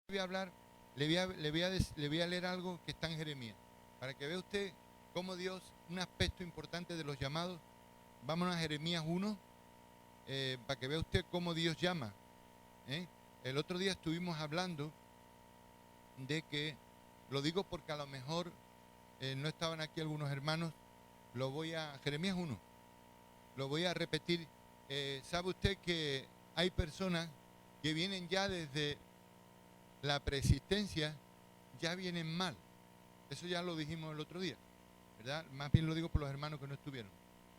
voy a hablar, le voy a leer algo que está en Jeremías, para que vea usted cómo Dios, un aspecto importante de los llamados. Vámonos a Jeremías 1, para que vea usted cómo Dios llama. El otro día estuvimos hablando de que, lo digo porque a lo mejor no estaban aquí algunos hermanos, Jeremías 1, lo voy a repetir. ¿Sabe usted que hay personas que vienen ya desde la preexistencia, ya vienen mal? Eso ya lo dijimos el otro día, ¿verdad? Más bien lo digo por los hermanos que no estuvieron,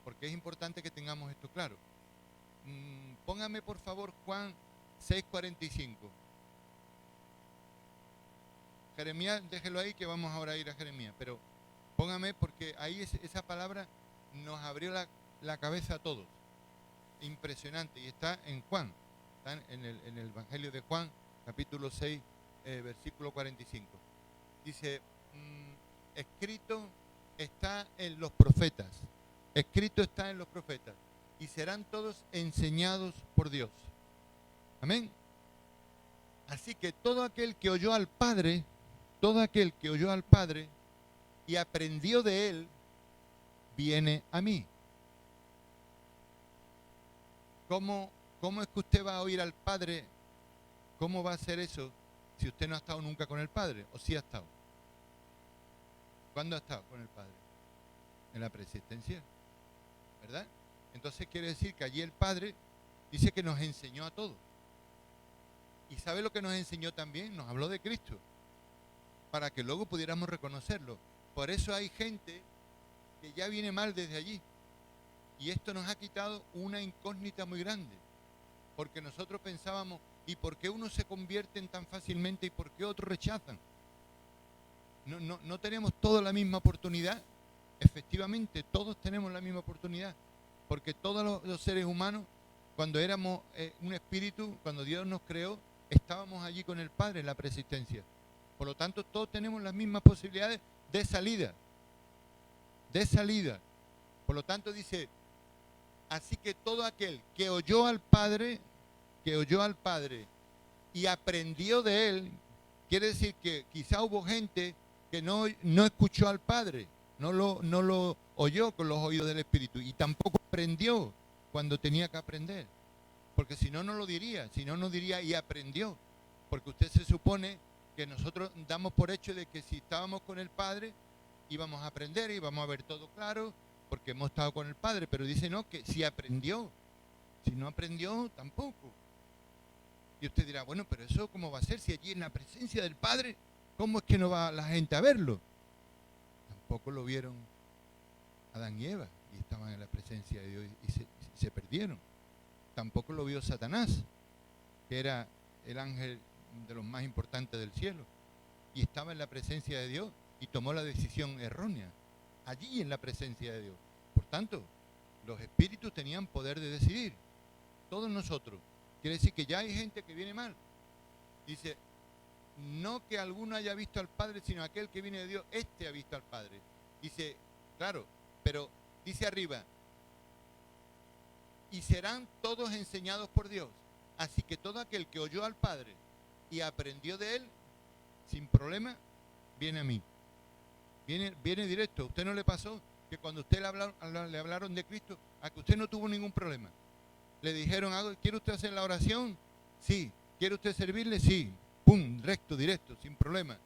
porque es importante que tengamos esto claro. Póngame por favor Juan 6:45. Jeremías, déjelo ahí que vamos ahora a ir a Jeremías, pero póngame porque ahí esa palabra nos abrió la cabeza a todos. Impresionante, y está en Juan, está en el Evangelio de Juan, capítulo 6, versículo 45. Dice, escrito está en los profetas, y serán todos enseñados por Dios. Amén. Así que todo aquel que oyó al Padre y aprendió de él, viene a mí. ¿Cómo es que usted va a oír al Padre? ¿Cómo va a hacer eso si usted no ha estado nunca con el Padre? ¿O sí ha estado? ¿Cuándo ha estado con el Padre? En la preexistencia, ¿verdad? Entonces quiere decir que allí el Padre dice que nos enseñó a todos. ¿Y sabe lo que nos enseñó también? Nos habló de Cristo, para que luego pudiéramos reconocerlo. Por eso hay gente que ya viene mal desde allí. Y esto nos ha quitado una incógnita muy grande. Porque nosotros pensábamos, ¿y por qué unos se convierten tan fácilmente y por qué otros rechazan? No tenemos todos la misma oportunidad. Efectivamente, todos tenemos la misma oportunidad. Porque todos los seres humanos, cuando éramos un espíritu, cuando Dios nos creó, estábamos allí con el Padre en la preexistencia. Por lo tanto, todos tenemos las mismas posibilidades de salida. Por lo tanto, dice, así que todo aquel que oyó al Padre y aprendió de él, quiere decir que quizá hubo gente que no escuchó al Padre, no lo oyó con los oídos del Espíritu y tampoco aprendió cuando tenía que aprender. Porque si no, no lo diría, y aprendió. Porque usted se supone que nosotros damos por hecho de que si estábamos con el Padre íbamos a aprender, íbamos a ver todo claro, porque hemos estado con el Padre, pero dice no, que si aprendió, si no aprendió, tampoco. Y usted dirá, bueno, pero eso ¿cómo va a ser? Si allí en la presencia del Padre, ¿cómo es que no va la gente a verlo? Tampoco lo vieron Adán y Eva, y estaban en la presencia de Dios y se perdieron. Tampoco lo vio Satanás, que era el ángel de los más importantes del cielo, y estaba en la presencia de Dios y tomó la decisión errónea, allí en la presencia de Dios. Por tanto, los espíritus tenían poder de decidir, todos nosotros. Quiere decir que ya hay gente que viene mal. Dice, no que alguno haya visto al Padre, sino aquel que viene de Dios, este ha visto al Padre. Dice, claro, pero dice arriba, y serán todos enseñados por Dios. Así que todo aquel que oyó al Padre y aprendió de él, sin problema, viene a mí. Viene directo. ¿A usted no le pasó que cuando usted le hablaron de Cristo, a que usted no tuvo ningún problema? Le dijeron, ¿quiere usted hacer la oración? Sí. ¿Quiere usted servirle? Sí. Pum, recto, directo, sin problema.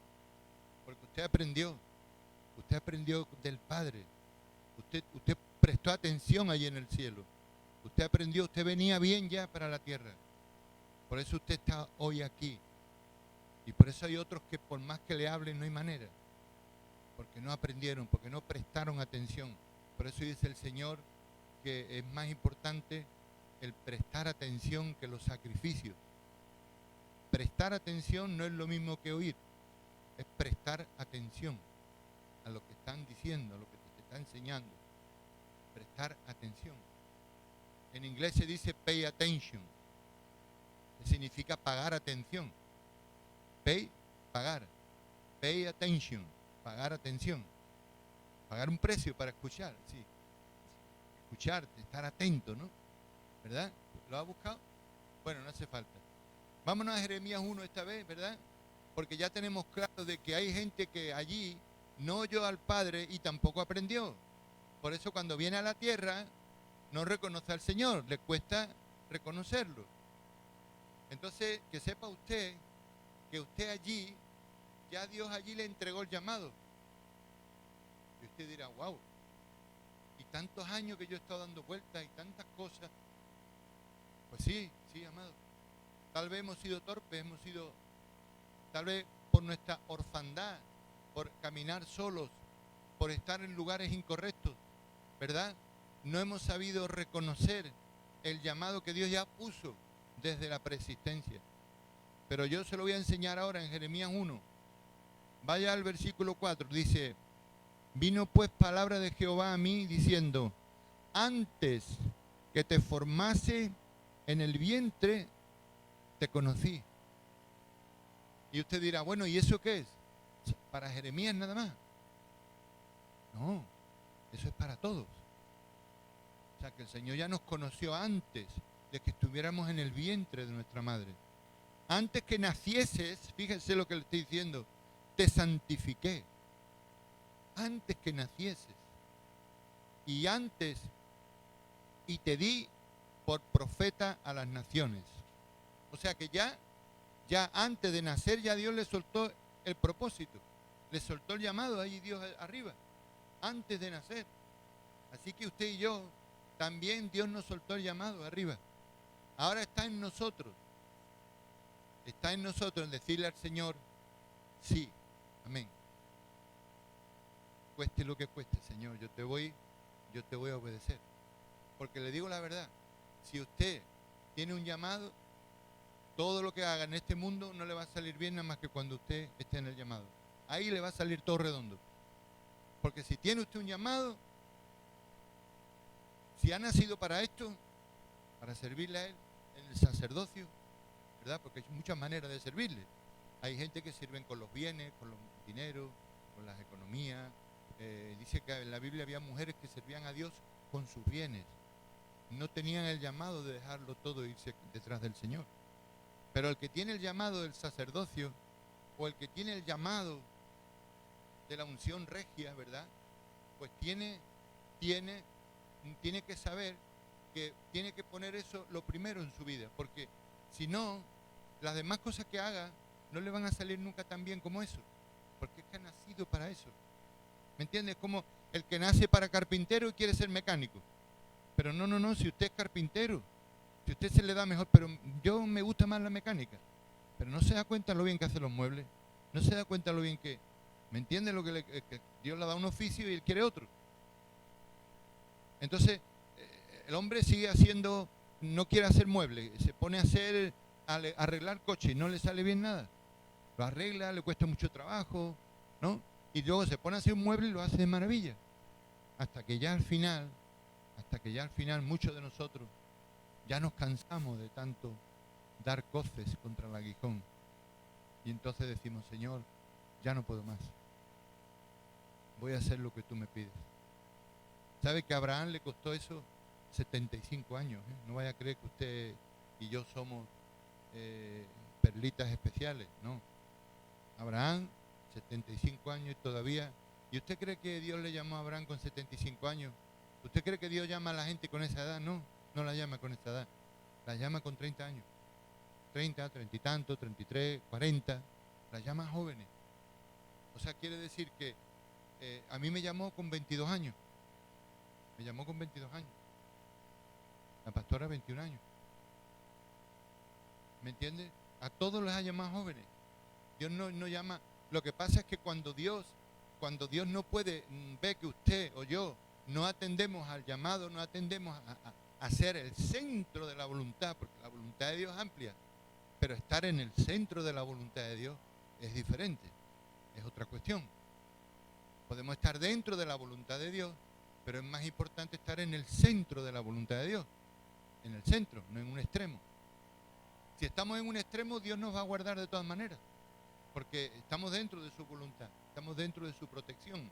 Porque usted aprendió del Padre. Usted prestó atención allí en el cielo. Usted aprendió, usted venía bien ya para la tierra. Por eso usted está hoy aquí. Y por eso hay otros que por más que le hablen no hay manera. Porque no aprendieron, porque no prestaron atención. Por eso dice el Señor que es más importante el prestar atención que los sacrificios. Prestar atención no es lo mismo que oír. Es prestar atención a lo que están diciendo, a lo que te está enseñando. Prestar atención. En inglés se dice pay attention, que significa pagar atención. Pay, pagar. Pay attention, pagar atención. Pagar un precio para escuchar, sí. Escuchar, estar atento, ¿no? ¿Verdad? ¿Lo ha buscado? Bueno, no hace falta. Vámonos a Jeremías 1 esta vez, ¿verdad? porque ya tenemos claro de que hay gente que allí no oyó al Padre y tampoco aprendió. Por eso cuando viene a la tierra no reconoce al Señor, le cuesta reconocerlo. Entonces, que sepa usted que usted allí, ya Dios allí le entregó el llamado. Y usted dirá, wow, y tantos años que yo he estado dando vueltas y tantas cosas. Pues sí, amado. Tal vez hemos sido torpes, tal vez por nuestra orfandad, por caminar solos, por estar en lugares incorrectos, ¿verdad? No hemos sabido reconocer el llamado que Dios ya puso desde la preexistencia. Pero yo se lo voy a enseñar ahora en Jeremías 1. Vaya al versículo 4, dice: vino pues palabra de Jehová a mí diciendo: antes que te formase en el vientre, te conocí. Y usted dirá, bueno, ¿y eso qué es? ¿Para Jeremías nada más? No, eso es para todos. O sea, que el Señor ya nos conoció antes de que estuviéramos en el vientre de nuestra madre. Antes que nacieses, fíjense lo que le estoy diciendo, te santifiqué. Antes que nacieses. Y te di por profeta a las naciones. O sea que ya antes de nacer, ya Dios le soltó el propósito. Le soltó el llamado ahí Dios arriba. Antes de nacer. Así que usted y yo, también Dios nos soltó el llamado arriba. Ahora está en nosotros. Está en nosotros en decirle al Señor, sí, amén. Cueste lo que cueste, Señor, yo te voy a obedecer. Porque le digo la verdad, si usted tiene un llamado, todo lo que haga en este mundo no le va a salir bien nada más que cuando usted esté en el llamado. Ahí le va a salir todo redondo. Porque si tiene usted un llamado, si ha nacido para esto, para servirle a Él en el sacerdocio, ¿verdad? Porque hay muchas maneras de servirle. Hay gente que sirven con los bienes, con los dineros, con las economías. Dice que en la Biblia había mujeres que servían a Dios con sus bienes. No tenían el llamado de dejarlo todo e irse detrás del Señor. Pero el que tiene el llamado del sacerdocio, o el que tiene el llamado de la unción regia, ¿verdad? Pues tiene que saber que tiene que poner eso lo primero en su vida, porque si no, las demás cosas que haga no le van a salir nunca tan bien como eso, porque es que ha nacido para eso. ¿Me entiendes? Como el que nace para carpintero y quiere ser mecánico. Pero no, si usted es carpintero, si usted se le da mejor, pero yo me gusta más la mecánica. Pero no se da cuenta lo bien que hace los muebles, no se da cuenta lo bien que, ¿me entiende? Que Dios le da un oficio y él quiere otro. Entonces, el hombre sigue haciendo, no quiere hacer muebles, se pone a arreglar coches y no le sale bien nada. Lo arregla, le cuesta mucho trabajo, ¿no? Y luego se pone a hacer un mueble y lo hace de maravilla. Hasta que ya al final muchos de nosotros ya nos cansamos de tanto dar coces contra el aguijón. Y entonces decimos, Señor, ya no puedo más. Voy a hacer lo que tú me pides. ¿Sabe que a Abraham le costó eso 75 años? No vaya a creer que usted y yo somos perlitas especiales, no. Abraham, 75 años y todavía. ¿Y usted cree que Dios le llamó a Abraham con 75 años? ¿Usted cree que Dios llama a la gente con esa edad? No, no la llama con esa edad. La llama con 30 años. 30, 30 y tanto, 33, 40. La llama jóvenes. O sea, quiere decir que a mí me llamó con 22 años. Me llamó con 22 años. La pastora 21 años. ¿Me entiende? A todos les ha llamado jóvenes. Dios no llama. Lo que pasa es que cuando Dios no puede, ve que usted o yo no atendemos al llamado, no atendemos a ser el centro de la voluntad, porque la voluntad de Dios es amplia, pero estar en el centro de la voluntad de Dios es diferente, es otra cuestión. Podemos estar dentro de la voluntad de Dios, pero es más importante estar en el centro de la voluntad de Dios, en el centro, no en un extremo. Si estamos en un extremo, Dios nos va a guardar de todas maneras, porque estamos dentro de su voluntad, estamos dentro de su protección,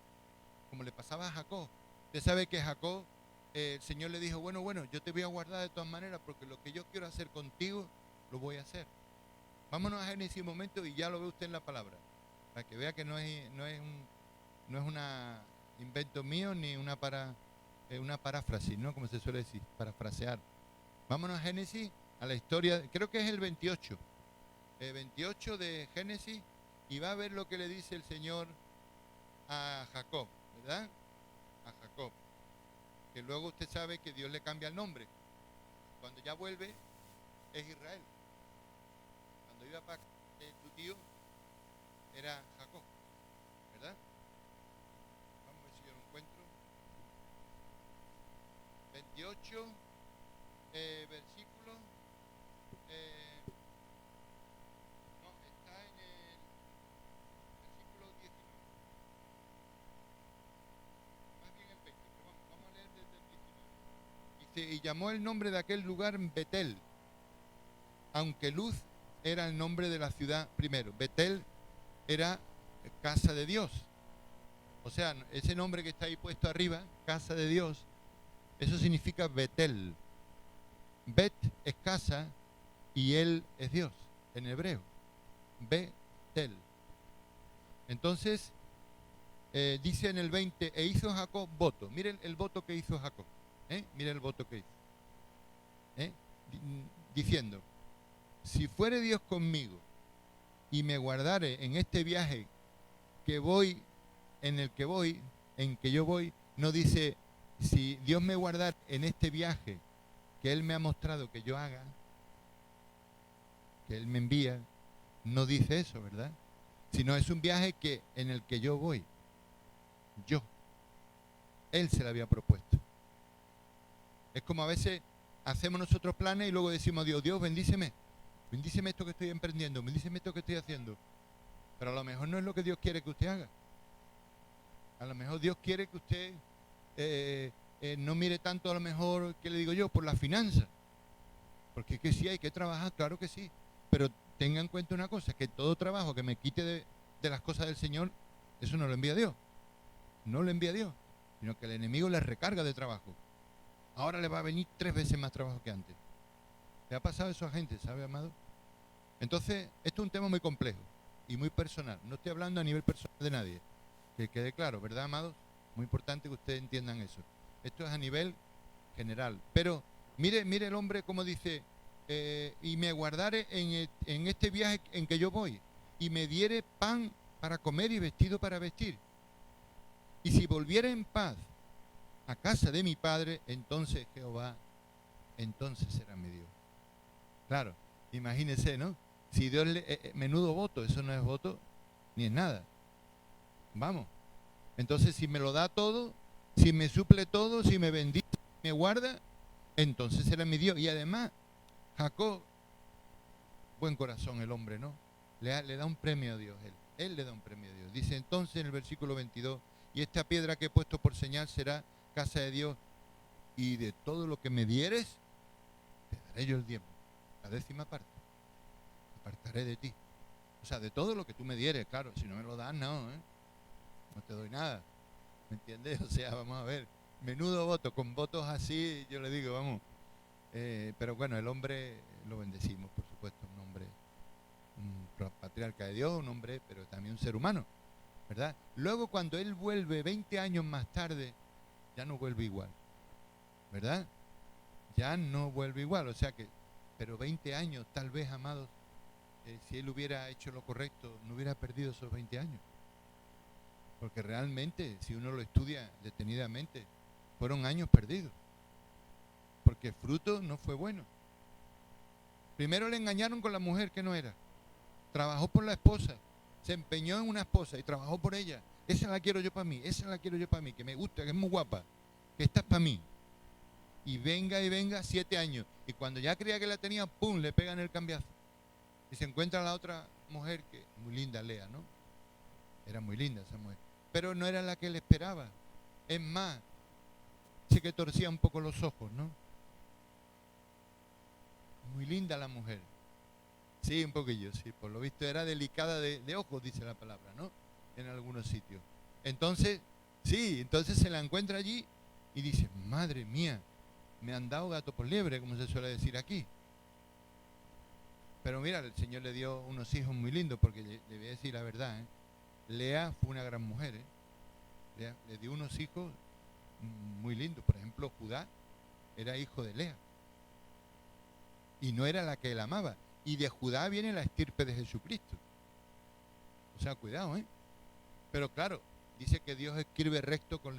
como le pasaba a Jacob. Usted sabe que Jacob, el Señor le dijo, bueno, yo te voy a guardar de todas maneras, porque lo que yo quiero hacer contigo, lo voy a hacer. Vámonos a Génesis un momento y ya lo ve usted en la palabra, para que vea que no es una invento mío ni una paráfrasis, ¿no? Como se suele decir, parafrasear. Vámonos a Génesis, a la historia, creo que es el 28, 28 de Génesis, y va a ver lo que le dice el Señor a Jacob, ¿verdad? A Jacob, que luego usted sabe que Dios le cambia el nombre. Cuando ya vuelve, es Israel. Cuando iba para tu tío, era Jacob, ¿verdad? Vamos a ver si yo lo encuentro. 28, versículo. No, está en el versículo 19. Más bien el 20, pero vamos a leer desde el 19. Dice, y llamó el nombre de aquel lugar Betel, aunque Luz era el nombre de la ciudad primero. Betel era casa de Dios. O sea, ese nombre que está ahí puesto arriba, casa de Dios, eso significa Betel. Bet es casa y él es Dios, en hebreo. Betel. Entonces, dice en el 20, e hizo Jacob voto. Miren el voto que hizo Jacob. Miren el voto que hizo. Diciendo, si fuere Dios conmigo y me guardare en este viaje que voy, en que yo voy, no dice, si Dios me guardara en este viaje que Él me ha mostrado que yo haga, que Él me envía, no dice eso, ¿verdad? Sino es un viaje en el que yo voy. Él se lo había propuesto. Es como a veces hacemos nosotros planes y luego decimos a Dios, Dios, bendíceme esto que estoy emprendiendo, bendíceme esto que estoy haciendo. Pero a lo mejor no es lo que Dios quiere que usted haga. A lo mejor Dios quiere que usted no mire tanto, a lo mejor, ¿qué le digo yo? Por la finanza. Porque es que sí hay que trabajar, claro que sí. Pero tenga en cuenta una cosa, que todo trabajo que me quite de las cosas del Señor, eso no lo envía Dios. No lo envía Dios, sino que el enemigo le recarga de trabajo. Ahora le va a venir 3 veces más trabajo que antes. ¿Le ha pasado eso a gente, sabe, amado? Entonces, esto es un tema muy complejo y muy personal. No estoy hablando a nivel personal de nadie. Que quede claro, ¿verdad, amados? Muy importante que ustedes entiendan eso. Esto es a nivel general. Pero mire el hombre como dice, y me guardare en este viaje en que yo voy, y me diere pan para comer y vestido para vestir. Y si volviera en paz a casa de mi padre, entonces Jehová, entonces será mi Dios. Claro, imagínese, ¿no? Si Dios menudo voto, eso no es voto ni es nada. Vamos. Entonces, si me lo da todo, si me suple todo, si me bendice, me guarda, entonces será mi Dios. Y además, Jacob, buen corazón el hombre, ¿no? Le da un premio a Dios, él le da un premio a Dios. Dice entonces en el versículo 22, y esta piedra que he puesto por señal será casa de Dios, y de todo lo que me dieres, te daré yo el diezmo, la 10ª parte, apartaré de ti. O sea, de todo lo que tú me dieres, claro, si no me lo das, no, no te doy nada, ¿me entiendes? O sea, vamos a ver, menudo voto, con votos así, yo le digo, vamos, pero bueno, el hombre lo bendecimos, por supuesto, un hombre, un patriarca de Dios, un hombre, pero también un ser humano, ¿verdad? Luego cuando él vuelve 20 años más tarde, ya no vuelve igual, ¿verdad? Ya no vuelve igual, o sea que, pero 20 años, tal vez, amados, si él hubiera hecho lo correcto, no hubiera perdido esos 20 años. Porque realmente, si uno lo estudia detenidamente, fueron años perdidos. Porque el fruto no fue bueno. Primero le engañaron con la mujer que no era. Trabajó por la esposa. Se empeñó en una esposa y trabajó por ella. Esa la quiero yo para mí, esa la quiero yo para mí, que me gusta, que es muy guapa, que esta es para mí. Y venga, 7 años. Y cuando ya creía que la tenía, ¡pum!, le pegan el cambiazo. Y se encuentra la otra mujer, que muy linda, Lea, ¿no? Era muy linda esa mujer. Pero no era la que él esperaba. Es más, sí que torcía un poco los ojos, ¿no? Muy linda la mujer. Sí, un poquillo, sí. Por lo visto era delicada de ojos, dice la palabra, ¿no? En algunos sitios. Entonces, sí, entonces se la encuentra allí y dice, madre mía, me han dado gato por liebre, como se suele decir aquí. Pero mira, el Señor le dio unos hijos muy lindos, porque le voy a decir la verdad, ¿eh? Lea fue una gran mujer, ¿eh? Le dio unos hijos muy lindos. Por ejemplo, Judá era hijo de Lea. Y no era la que él amaba. Y de Judá viene la estirpe de Jesucristo. O sea, cuidado, ¿eh? Pero claro, dice que Dios escribe recto con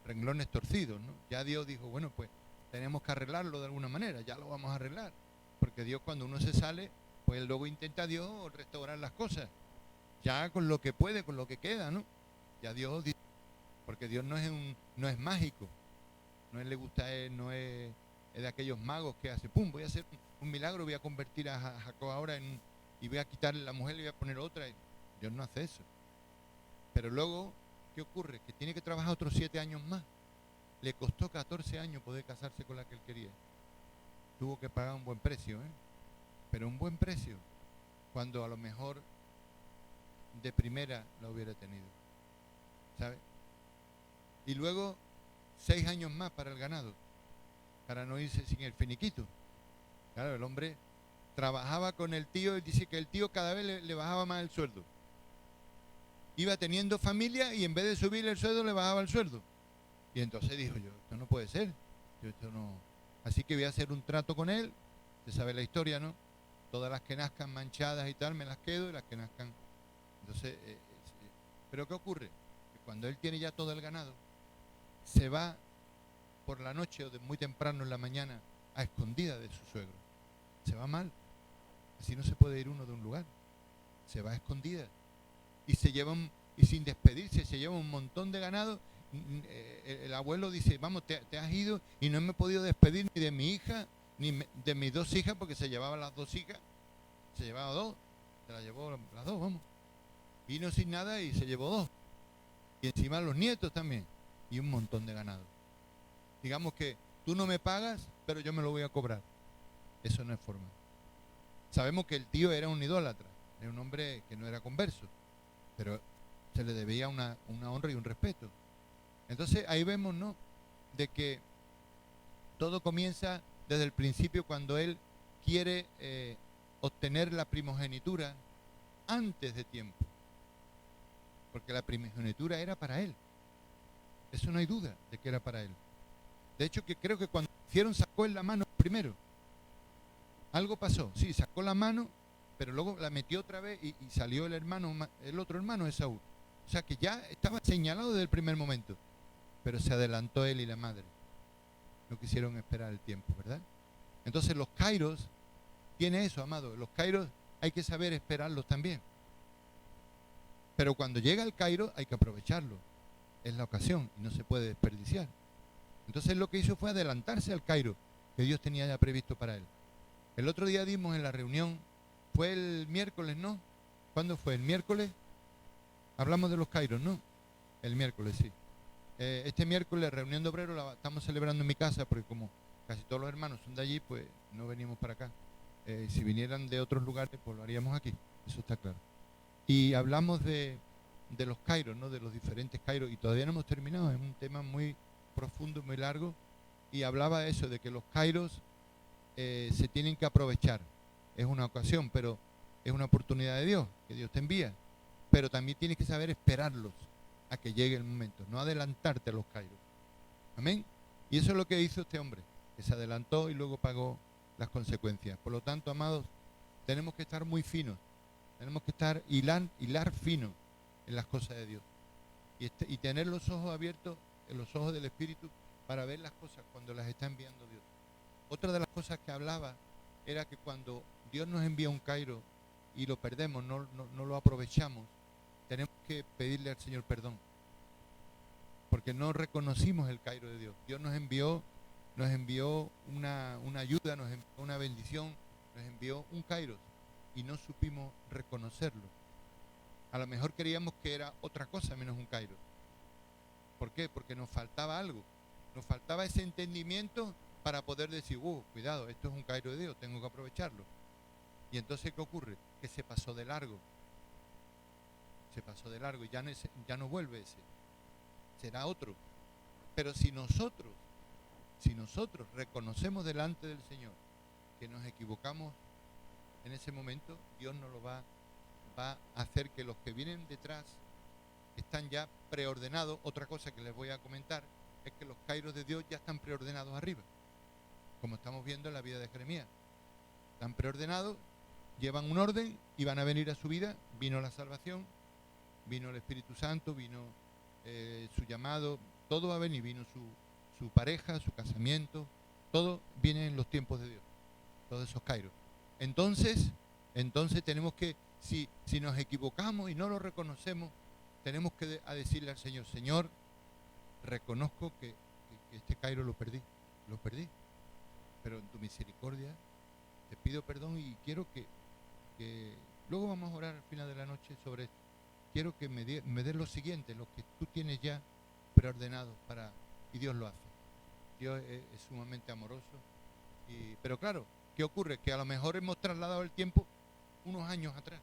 renglones torcidos, ¿no? Ya Dios dijo, bueno, pues tenemos que arreglarlo de alguna manera, ya lo vamos a arreglar. Porque Dios, cuando uno se sale, pues luego intenta Dios restaurar las cosas. Ya con lo que puede, con lo que queda, ¿no? Ya Dios dice, porque Dios no es mágico. No le gusta, no es de aquellos magos que hace, pum, voy a hacer un milagro, voy a convertir a Jacob ahora y voy a quitarle la mujer y voy a poner otra. Dios no hace eso. Pero luego, ¿qué ocurre? Que tiene que trabajar otros 7 años más. Le costó 14 años poder casarse con la que él quería. Tuvo que pagar un buen precio, ¿eh? Pero un buen precio, cuando a lo mejor de primera la hubiera tenido, ¿sabes? Y luego 6 años más para el ganado, para no irse sin el finiquito. Claro, el hombre trabajaba con el tío y dice que el tío cada vez le bajaba más el sueldo. Iba teniendo familia y en vez de subirle el sueldo le bajaba el sueldo. Y entonces dijo yo, esto no puede ser, esto no. Así que voy a hacer un trato con él. Se sabe la historia, ¿no? Todas las que nazcan manchadas y tal me las quedo, y las que nazcan. Entonces, pero ¿qué ocurre? Que cuando él tiene ya todo el ganado, se va por la noche o muy temprano en la mañana a escondida de su suegro. Se va mal. Así no se puede ir uno de un lugar. Se va a escondida. Y sin despedirse, se lleva un montón de ganado. El abuelo dice, vamos, te has ido y no me he podido despedir ni de mi hija, ni de mis 2 hijas, porque se llevaban las 2 hijas. Se llevaba 2. Se las llevó las 2, vamos. Vino sin nada y se llevó 2. Y encima los nietos también. Y un montón de ganado. Digamos que tú no me pagas, pero yo me lo voy a cobrar. Eso no es forma. Sabemos que el tío era un idólatra. Era un hombre que no era converso. Pero se le debía una honra y un respeto. Entonces ahí vemos, ¿no?, de que todo comienza desde el principio, cuando él quiere obtener la primogenitura antes de tiempo. Porque la primogenitura era para él. Eso no hay duda de que era para él. De hecho, que creo que cuando hicieron sacó en la mano primero. Algo pasó, sí, sacó la mano, pero luego la metió otra vez y salió el otro hermano, Esaú. O sea que ya estaba señalado desde el primer momento. Pero se adelantó él y la madre. No quisieron esperar el tiempo, ¿verdad? Entonces los kairos tiene eso, amado. Los kairos hay que saber esperarlos también. Pero cuando llega el kairo hay que aprovecharlo. Es la ocasión y no se puede desperdiciar. Entonces lo que hizo fue adelantarse al kairo que Dios tenía ya previsto para él. El otro día dimos en la reunión, fue el miércoles, ¿no? ¿Cuándo fue? ¿El miércoles? Hablamos de los kairos, ¿no? El miércoles, sí. Este miércoles, reunión de obreros, la estamos celebrando en mi casa, porque como casi todos los hermanos son de allí, pues no venimos para acá. Si vinieran de otros lugares, pues lo haríamos aquí, eso está claro. Y hablamos de los kairos, ¿no?, de los diferentes kairos, y todavía no hemos terminado, es un tema muy profundo, muy largo, y hablaba de eso, de que los kairos se tienen que aprovechar. Es una ocasión, pero es una oportunidad de Dios, que Dios te envía, pero también tienes que saber esperarlos a que llegue el momento, no adelantarte a los kairos. Amén. Y eso es lo que hizo este hombre, que se adelantó y luego pagó las consecuencias. Por lo tanto, amados, tenemos que estar muy finos, tenemos que estar hilar fino en las cosas de Dios y tener los ojos abiertos, en los ojos del Espíritu, para ver las cosas cuando las está enviando Dios. Otra de las cosas que hablaba era que cuando Dios nos envía un kairo y lo perdemos, no lo aprovechamos, tenemos que pedirle al Señor perdón, porque no reconocimos el kairo de Dios. Dios nos envió una ayuda, nos envió una bendición, nos envió un kairos y no supimos reconocerlo. A lo mejor creíamos que era otra cosa menos un kairos. ¿Por qué? Porque nos faltaba algo, nos faltaba ese entendimiento para poder decir, cuidado, esto es un kairo de Dios, tengo que aprovecharlo. Y entonces, ¿qué ocurre? Que se pasó de largo. Y ya no vuelve ese. Será otro. Pero si nosotros reconocemos delante del Señor que nos equivocamos en ese momento Dios nos lo va a hacer que los que vienen detrás están ya preordenados. Otra cosa que les voy a comentar es que los kairos de Dios ya están preordenados arriba, como estamos viendo en la vida de Jeremías. Están preordenados, llevan un orden y van a venir a su vida. Vino la salvación, vino el Espíritu Santo, vino su llamado, todo va a venir, vino su pareja, su casamiento, todo viene en los tiempos de Dios, todos esos kairos. Entonces tenemos que, si nos equivocamos y no lo reconocemos, tenemos que decirle al Señor: Señor, reconozco que este kairo lo perdí, pero en tu misericordia te pido perdón y quiero que luego vamos a orar al final de la noche sobre esto. Quiero que me des lo siguiente, lo que tú tienes ya preordenado para, y Dios lo hace. Dios es sumamente amoroso. Pero claro, ¿qué ocurre? Que a lo mejor hemos trasladado el tiempo unos años atrás.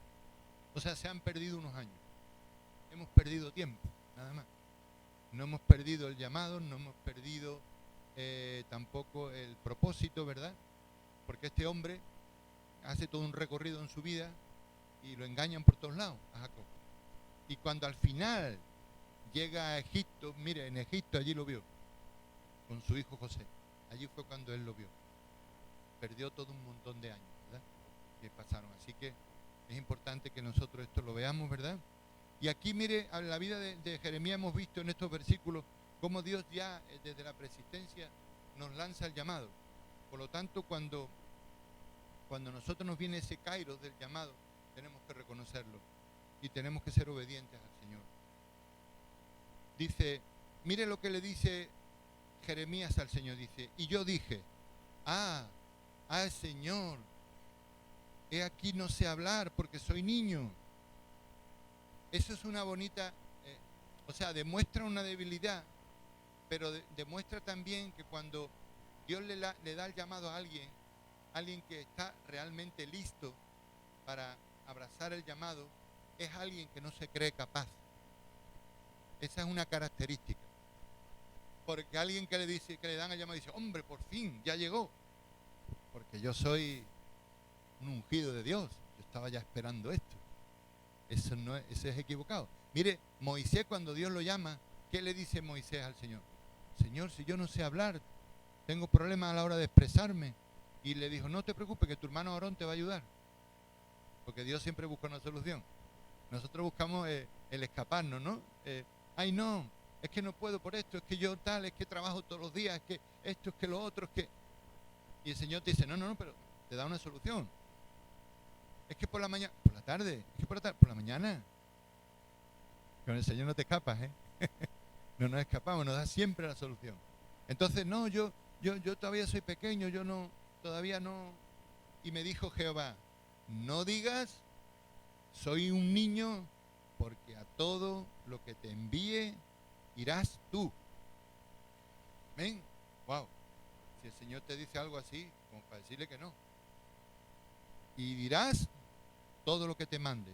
O sea, se han perdido unos años. Hemos perdido tiempo, nada más. No hemos perdido el llamado, no hemos perdido tampoco el propósito, ¿verdad? Porque este hombre hace todo un recorrido en su vida y lo engañan por todos lados a Jacob. Y cuando al final llega a Egipto, mire, en Egipto allí lo vio, con su hijo José. Allí fue cuando él lo vio. Perdió todo un montón de años, ¿verdad?, que pasaron. Así que es importante que nosotros esto lo veamos, ¿verdad? Y aquí, mire, en la vida de Jeremías hemos visto en estos versículos cómo Dios ya desde la preexistencia nos lanza el llamado. Por lo tanto, cuando nosotros nos viene ese kairos del llamado, tenemos que reconocerlo y tenemos que ser obedientes al Señor. Dice, mire lo que le dice Jeremías al Señor, dice: y yo dije, Señor, he aquí no sé hablar porque soy niño. Eso es una bonita, demuestra una debilidad, pero demuestra también que cuando Dios le da el llamado a alguien que está realmente listo para abrazar el llamado, es alguien que no se cree capaz. Esa es una característica. Porque alguien que le dan el llamado dice: hombre, por fin, ya llegó. Porque yo soy un ungido de Dios. Yo estaba ya esperando esto. Eso es equivocado. Mire, Moisés, cuando Dios lo llama, ¿qué le dice Moisés al Señor? Señor, si yo no sé hablar, tengo problemas a la hora de expresarme. Y le dijo: no te preocupes, que tu hermano Aarón te va a ayudar. Porque Dios siempre busca una solución. Nosotros buscamos el escaparnos, ¿no? Ay, no, es que no puedo por esto, es que yo tal, es que trabajo todos los días, es que esto, es que lo otro, es que... Y el Señor te dice: no, pero te da una solución. Es que por la mañana, por la tarde, es que por la tarde, por la mañana. Con el Señor no te escapas, ¿eh? No nos escapamos, nos da siempre la solución. Entonces, no, yo todavía soy pequeño, todavía no. Y me dijo Jehová: no digas, soy un niño, porque a todo lo que te envíe irás tú. ¿Ven? Wow. Si el Señor te dice algo así, como para decirle que no. Y dirás todo lo que te mande.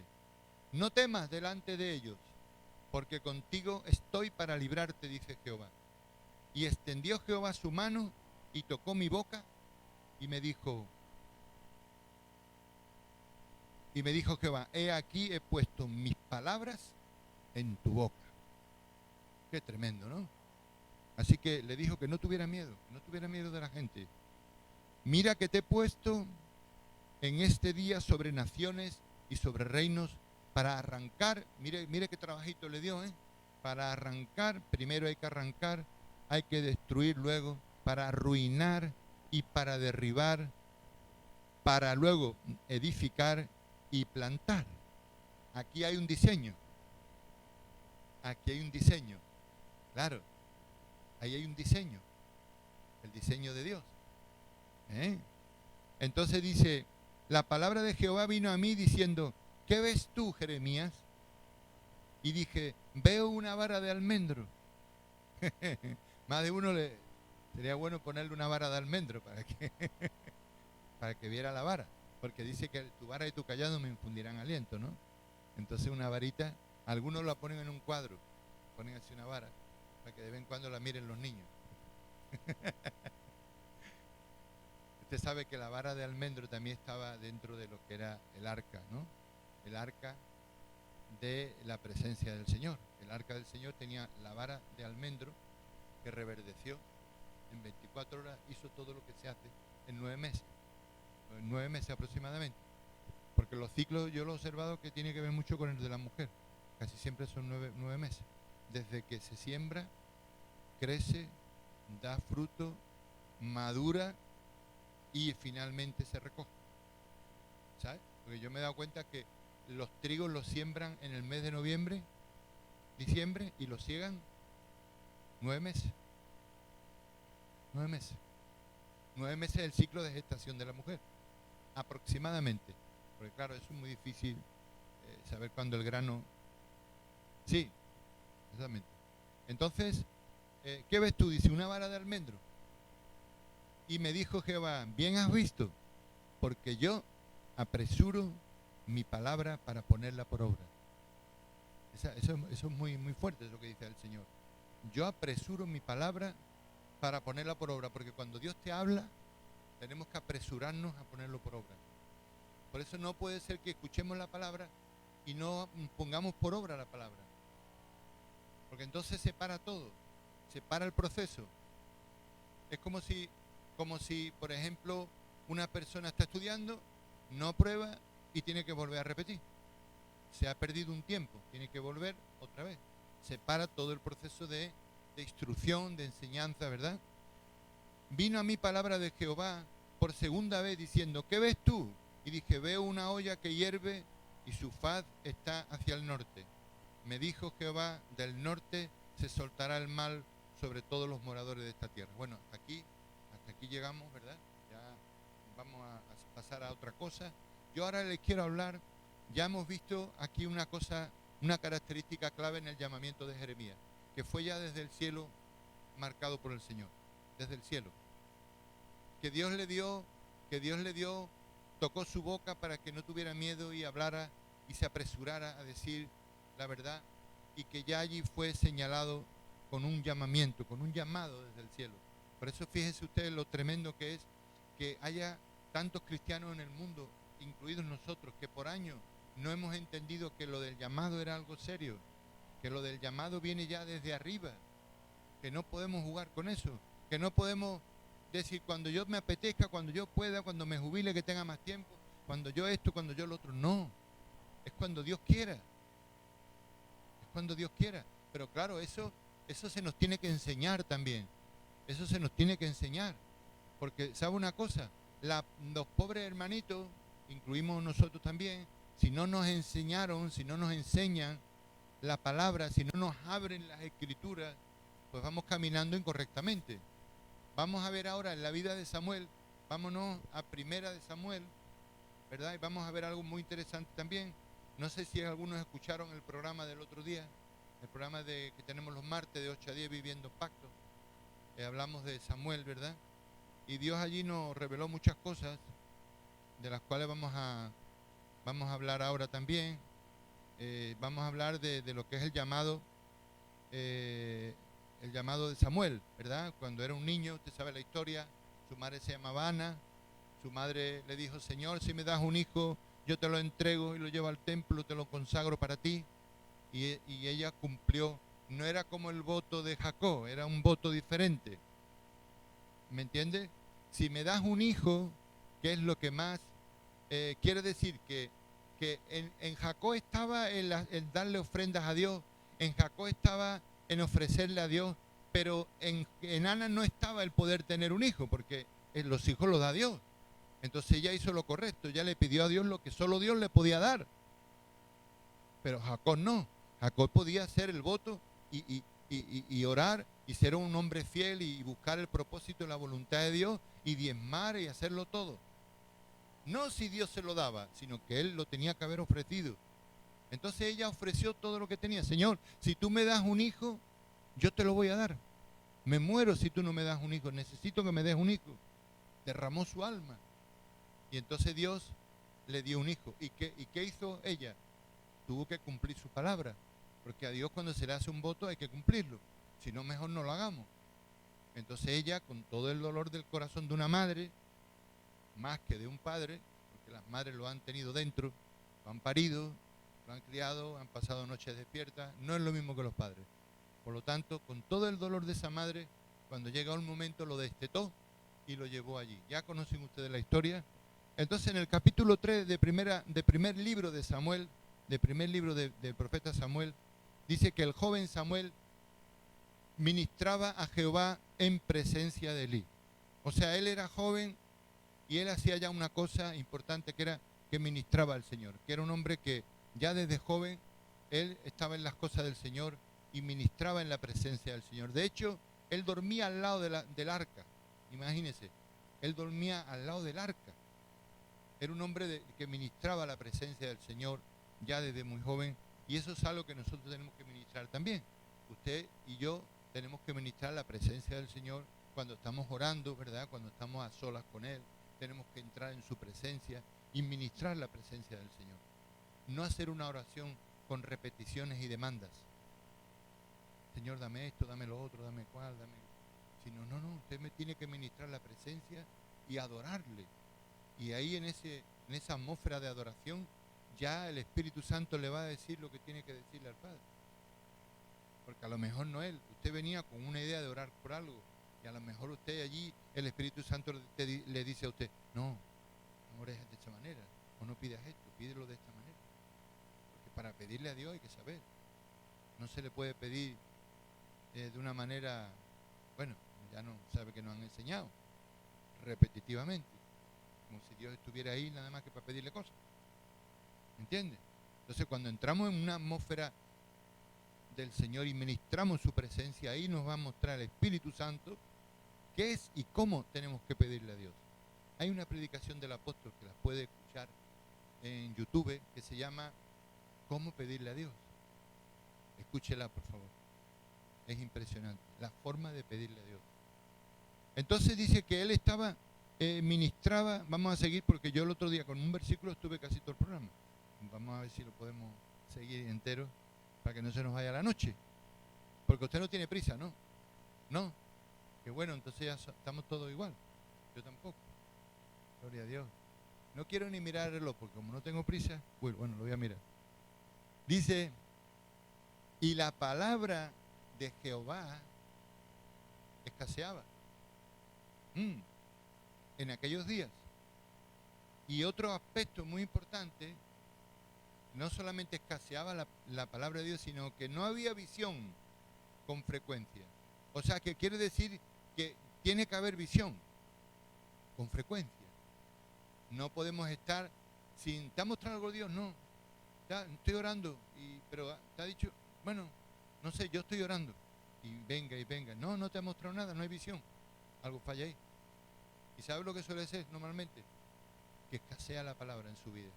No temas delante de ellos, porque contigo estoy para librarte, dice Jehová. Y extendió Jehová su mano y tocó mi boca y me dijo Jehová: he aquí he puesto mis palabras en tu boca. Qué tremendo, ¿no? Así que le dijo que no tuviera miedo de la gente. Mira que te he puesto en este día sobre naciones y sobre reinos para arrancar. Mire qué trabajito le dio, ¿eh? Para arrancar, primero hay que arrancar, hay que destruir luego, para arruinar y para derribar, para luego edificar y plantar. Aquí hay un diseño. Claro, ahí hay un diseño, el diseño de Dios. Entonces dice: la palabra de Jehová vino a mí diciendo: ¿qué ves tú, Jeremías? Y dije: veo una vara de almendro. Más de uno sería bueno ponerle una vara de almendro para que viera la vara, porque dice que tu vara y tu callado me infundirán aliento, ¿no? Entonces una varita, algunos la ponen en un cuadro, ponen así una vara, para que de vez en cuando la miren los niños. Usted sabe que la vara de almendro también estaba dentro de lo que era el arca, ¿no? El arca de la presencia del Señor. El arca del Señor tenía la vara de almendro que reverdeció en 24 horas, hizo todo lo que se hace en 9 meses. En 9 meses aproximadamente. Porque los ciclos yo lo he observado que tiene que ver mucho con el de la mujer. Casi siempre son 9 meses. Desde que se siembra, crece, da fruto, madura y finalmente se recoge. ¿Sabes? Porque yo me he dado cuenta que los trigos los siembran en el mes de noviembre, diciembre, y los ciegan 9 meses. 9 meses. 9 meses es el ciclo de gestación de la mujer, aproximadamente. Porque claro, eso es muy difícil saber cuándo el grano... Sí, exactamente. Entonces, ¿qué ves tú? Dice, una vara de almendro. Y me dijo Jehová, bien has visto, porque yo apresuro mi palabra para ponerla por obra. Eso es muy, muy fuerte, es lo que dice el Señor. Yo apresuro mi palabra para ponerla por obra, porque cuando Dios te habla, tenemos que apresurarnos a ponerlo por obra. Por eso no puede ser que escuchemos la palabra y no pongamos por obra la palabra. Porque entonces se para todo, se para el proceso. Es como si, por ejemplo, una persona está estudiando, no aprueba y tiene que volver a repetir. Se ha perdido un tiempo, tiene que volver otra vez. Se para todo el proceso de instrucción, de enseñanza, ¿verdad? Vino a mí palabra de Jehová por segunda vez diciendo, ¿qué ves tú? Y dije, veo una olla que hierve y su faz está hacia el norte. Me dijo Jehová, del norte se soltará el mal sobre todos los moradores de esta tierra. Bueno, hasta aquí llegamos, ¿verdad? Ya vamos a pasar a otra cosa. Yo ahora les quiero hablar, ya hemos visto aquí una cosa, una característica clave en el llamamiento de Jeremías, que fue ya desde el cielo marcado por el Señor, desde el cielo. Que Dios le dio, tocó su boca para que no tuviera miedo y hablara y se apresurara a decir la verdad, y que ya allí fue señalado con un llamamiento, con un llamado desde el cielo. Por eso fíjense ustedes lo tremendo que es que haya tantos cristianos en el mundo, incluidos nosotros, que por años no hemos entendido que lo del llamado era algo serio, que lo del llamado viene ya desde arriba, que no podemos jugar con eso, que no podemos decir cuando yo me apetezca, cuando yo pueda, cuando me jubile, que tenga más tiempo, cuando yo esto, cuando yo lo otro. No, es cuando Dios quiera. Es cuando Dios quiera. Pero claro, eso se nos tiene que enseñar también. Eso se nos tiene que enseñar. Porque, ¿sabe una cosa? Los pobres hermanitos, incluimos nosotros también, si no nos enseñaron, si no nos enseñan la palabra, si no nos abren las escrituras, pues vamos caminando incorrectamente. Vamos a ver ahora en la vida de Samuel, vámonos a Primera de Samuel, ¿verdad? Y vamos a ver algo muy interesante también. No sé si algunos escucharon el programa del otro día, el programa que tenemos los martes de 8 a 10, Viviendo Pacto. Hablamos de Samuel, ¿verdad? Y Dios allí nos reveló muchas cosas, de las cuales vamos a hablar ahora también. Vamos a hablar de lo que es el llamado de Samuel, ¿verdad? Cuando era un niño, usted sabe la historia, su madre se llamaba Ana, su madre le dijo, Señor, si me das un hijo, yo te lo entrego y lo llevo al templo, te lo consagro para ti. Y ella cumplió, no era como el voto de Jacob, era un voto diferente. ¿Me entiende? Si me das un hijo, ¿qué es lo que más quiere decir? Que en Jacob estaba el darle ofrendas a Dios, en Jacob estaba en ofrecerle a Dios, pero en Ana no estaba el poder tener un hijo, porque los hijos los da Dios. Entonces ella hizo lo correcto, ella le pidió a Dios lo que solo Dios le podía dar. Pero Jacob no, Jacob podía hacer el voto y orar y ser un hombre fiel y buscar el propósito y la voluntad de Dios y diezmar y hacerlo todo. No si Dios se lo daba, sino que él lo tenía que haber ofrecido. Entonces ella ofreció todo lo que tenía. Señor, si tú me das un hijo, yo te lo voy a dar. Me muero si tú no me das un hijo. Necesito que me des un hijo. Derramó su alma. Y entonces Dios le dio un hijo. ¿Y qué hizo ella? Tuvo que cumplir su palabra. Porque a Dios cuando se le hace un voto hay que cumplirlo. Si no, mejor no lo hagamos. Entonces ella, con todo el dolor del corazón de una madre, más que de un padre, porque las madres lo han tenido dentro, lo han parido, lo han criado, han pasado noches despiertas, no es lo mismo que los padres. Por lo tanto, con todo el dolor de esa madre, cuando llega un momento lo destetó y lo llevó allí. Ya conocen ustedes la historia. Entonces, en el capítulo 3 de primer libro de Samuel, del profeta Samuel, dice que el joven Samuel ministraba a Jehová en presencia de Elí. O sea, él era joven y él hacía ya una cosa importante, que era que ministraba al Señor, que era un hombre que ya desde joven él estaba en las cosas del Señor y ministraba en la presencia del Señor. De hecho, él dormía al lado del arca. Imagínense, él dormía al lado del arca. Era un hombre que ministraba la presencia del Señor ya desde muy joven, y eso es algo que nosotros tenemos que ministrar también. Usted y yo tenemos que ministrar la presencia del Señor cuando estamos orando, ¿verdad? Cuando estamos a solas con Él, tenemos que entrar en su presencia y ministrar la presencia del Señor. No hacer una oración con repeticiones y demandas. Señor, dame esto, dame lo otro, dame cuál, dame... Sino, no, usted me tiene que ministrar la presencia y adorarle. Y ahí en esa atmósfera de adoración, ya el Espíritu Santo le va a decir lo que tiene que decirle al Padre. Porque a lo mejor no él, usted venía con una idea de orar por algo, y a lo mejor usted allí, el Espíritu Santo le dice a usted, no ores de esta manera, o no pidas esto, pídelo de esta manera. Porque para pedirle a Dios hay que saber. No se le puede pedir de una manera, bueno, ya no sabe que nos han enseñado, repetitivamente, como si Dios estuviera ahí nada más que para pedirle cosas. ¿Entiende? Entonces, cuando entramos en una atmósfera del Señor y ministramos su presencia, ahí nos va a mostrar el Espíritu Santo qué es y cómo tenemos que pedirle a Dios. Hay una predicación del apóstol que la puede escuchar en YouTube que se llama ¿Cómo pedirle a Dios? Escúchela, por favor. Es impresionante la forma de pedirle a Dios. Entonces dice que él estaba, ministraba, vamos a seguir porque yo el otro día con un versículo estuve casi todo el programa. Vamos a ver si lo podemos seguir entero para que no se nos vaya la noche. Porque usted no tiene prisa, ¿no? No. Que bueno, entonces ya estamos todos igual. Yo tampoco. Gloria a Dios. No quiero ni mirar el reloj porque como no tengo prisa, bueno, lo voy a mirar. Dice, y la palabra de Jehová escaseaba en aquellos días. Y otro aspecto muy importante, no solamente escaseaba la palabra de Dios, sino que no había visión con frecuencia. O sea, que quiere decir que tiene que haber visión con frecuencia. No podemos estar sin... ¿Te ha mostrado algo Dios? No. Estoy orando, pero te ha dicho, bueno, no sé, yo estoy orando. Y venga. No te ha mostrado nada, no hay visión. Algo falla ahí. ¿Y sabe lo que suele ser normalmente? Que escasea la palabra en su vida.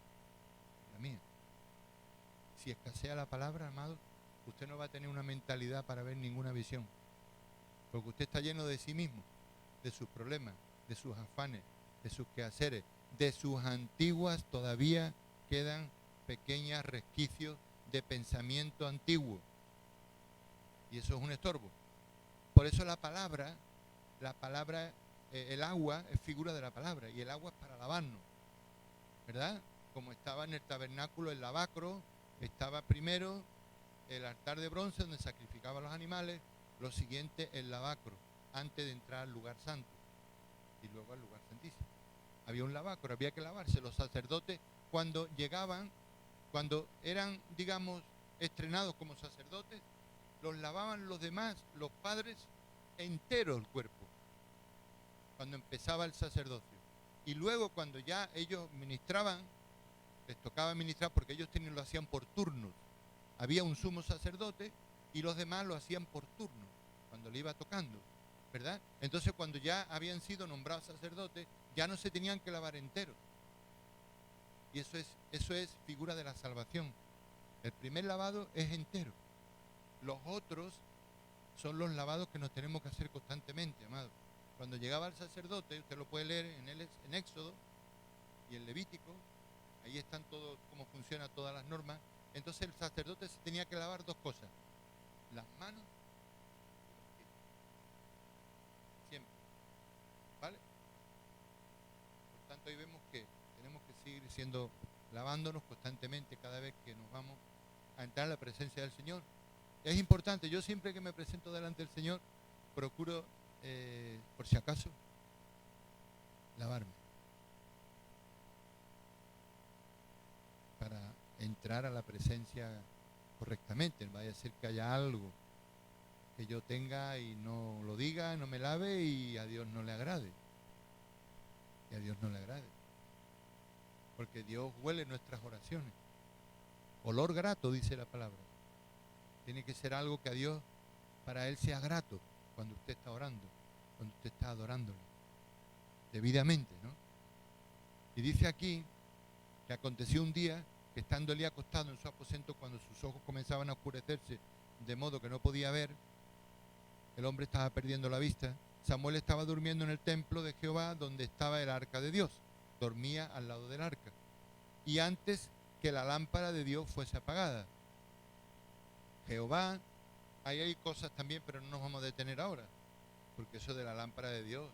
La mía. Si escasea la palabra, amado, usted no va a tener una mentalidad para ver ninguna visión. Porque usted está lleno de sí mismo, de sus problemas, de sus afanes, de sus quehaceres, de sus antiguas, todavía quedan pequeños resquicios de pensamiento antiguo. Y eso es un estorbo. Por eso la palabra, el agua es figura de la palabra, y el agua es para lavarnos, ¿verdad? Como estaba en el tabernáculo el lavacro, estaba primero el altar de bronce donde sacrificaban los animales, lo siguiente el lavacro, antes de entrar al lugar santo y luego al lugar santísimo. Había un lavacro, había que lavarse. Los sacerdotes cuando llegaban, cuando eran, digamos, estrenados como sacerdotes, los lavaban los demás, los padres, entero el cuerpo, cuando empezaba el sacerdocio. Y luego cuando ya ellos ministraban, les tocaba ministrar porque ellos lo hacían por turnos. Había un sumo sacerdote y los demás lo hacían por turno, cuando le iba tocando, ¿verdad? Entonces cuando ya habían sido nombrados sacerdotes, ya no se tenían que lavar enteros. Y eso es figura de la salvación. El primer lavado es entero. Los otros son los lavados que nos tenemos que hacer constantemente, amado. Cuando llegaba el sacerdote, usted lo puede leer en Éxodo y en Levítico, ahí están todos, cómo funcionan todas las normas. Entonces el sacerdote se tenía que lavar dos cosas, las manos y los pies. Siempre. ¿Vale? Por punto ahí vemos que tenemos que seguir lavándonos constantemente cada vez que nos vamos a entrar en la presencia del Señor. Es importante, yo siempre que me presento delante del Señor, procuro, por si acaso, lavarme. Para entrar a la presencia correctamente. No vaya a ser que haya algo que yo tenga y no lo diga, no me lave y a Dios no le agrade. Y a Dios no le agrade. Porque Dios huele nuestras oraciones. Olor grato, dice la palabra. Tiene que ser algo que a Dios, para Él sea grato cuando usted está orando, cuando usted está adorándole. Debidamente, ¿no? Y dice aquí que aconteció un día que estando Elí acostado en su aposento, cuando sus ojos comenzaban a oscurecerse, de modo que no podía ver, el hombre estaba perdiendo la vista. Samuel estaba durmiendo en el templo de Jehová, donde estaba el arca de Dios. Dormía al lado del arca. Y antes que la lámpara de Dios fuese apagada. Jehová, ahí hay cosas también, pero no nos vamos a detener ahora, porque eso de la lámpara de Dios,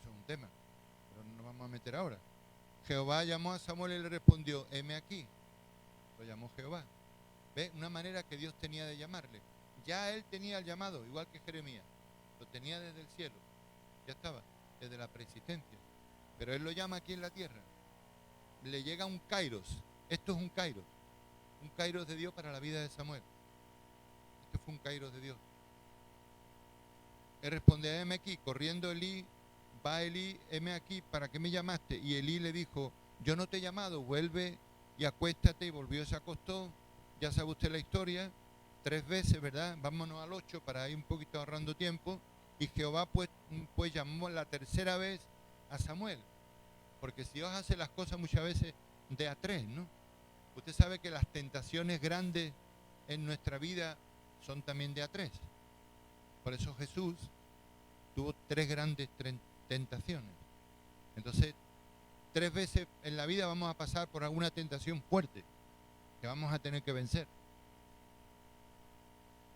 eso es un tema, pero no nos vamos a meter ahora. Jehová llamó a Samuel y le respondió, heme aquí. Lo llamó Jehová. ¿Ve? Una manera que Dios tenía de llamarle. Ya él tenía el llamado, igual que Jeremías. Lo tenía desde el cielo. Ya estaba, desde la preexistencia. Pero él lo llama aquí en la tierra. Le llega un kairos. Esto es un kairos. Un kairos de Dios para la vida de Samuel. Esto fue un kairos de Dios. Él responde, heme aquí. Corriendo Elí, va Elí, heme aquí, ¿para qué me llamaste? Y Elí le dijo, yo no te he llamado, vuelve y acuéstate. Y volvió, se acostó. Ya sabe usted la historia, 3 veces, ¿verdad? Vámonos al 8 para ir un poquito ahorrando tiempo. Y Jehová pues llamó la tercera vez a Samuel. Porque si Dios hace las cosas muchas veces de a 3, ¿no? Usted sabe que las tentaciones grandes en nuestra vida son también de a 3. Por eso Jesús tuvo 3 grandes tentaciones. Entonces, 3 veces en la vida vamos a pasar por alguna tentación fuerte que vamos a tener que vencer.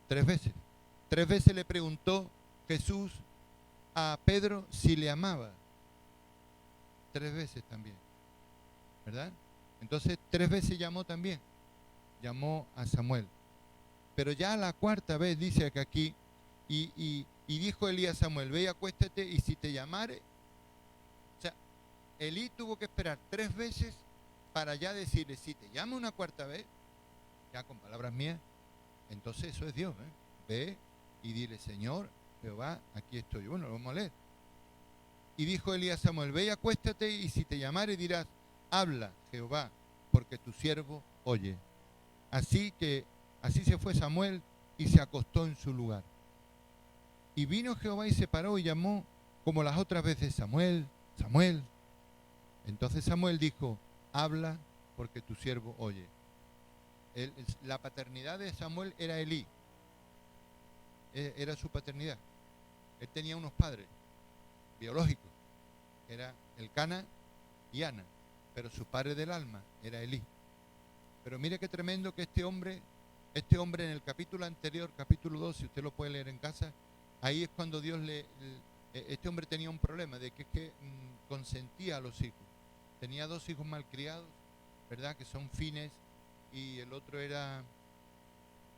3 veces. 3 veces le preguntó Jesús a Pedro si le amaba. 3 veces también, ¿verdad? Entonces 3 veces llamó también. Llamó a Samuel. Pero ya la 4ª vez dice que aquí, y dijo Elí a Samuel, ve y acuéstate, y si te llamare. O sea, Elí tuvo que esperar 3 veces para ya decirle, si te llama una 4ª vez, ya con palabras mías, entonces eso es Dios, ¿eh? Ve y dile, Señor, Jehová, aquí estoy. Bueno, lo vamos a leer. Y dijo Elí a Samuel, ve y acuéstate, y si te llamare dirás, habla, Jehová, porque tu siervo oye. Así se fue Samuel y se acostó en su lugar. Y vino Jehová y se paró y llamó como las otras veces, Samuel, Samuel. Entonces Samuel dijo, habla, porque tu siervo oye. La paternidad de Samuel era Elí. Era su paternidad. Él tenía unos padres biológicos. Era Elcana y Ana. Pero su padre del alma era Elí. Pero mire qué tremendo que este hombre en el capítulo anterior, capítulo 2, si usted lo puede leer en casa, ahí es cuando Dios este hombre tenía un problema de que es que consentía a los hijos. Tenía 2 hijos malcriados, ¿verdad? Que son Fines, y el otro era,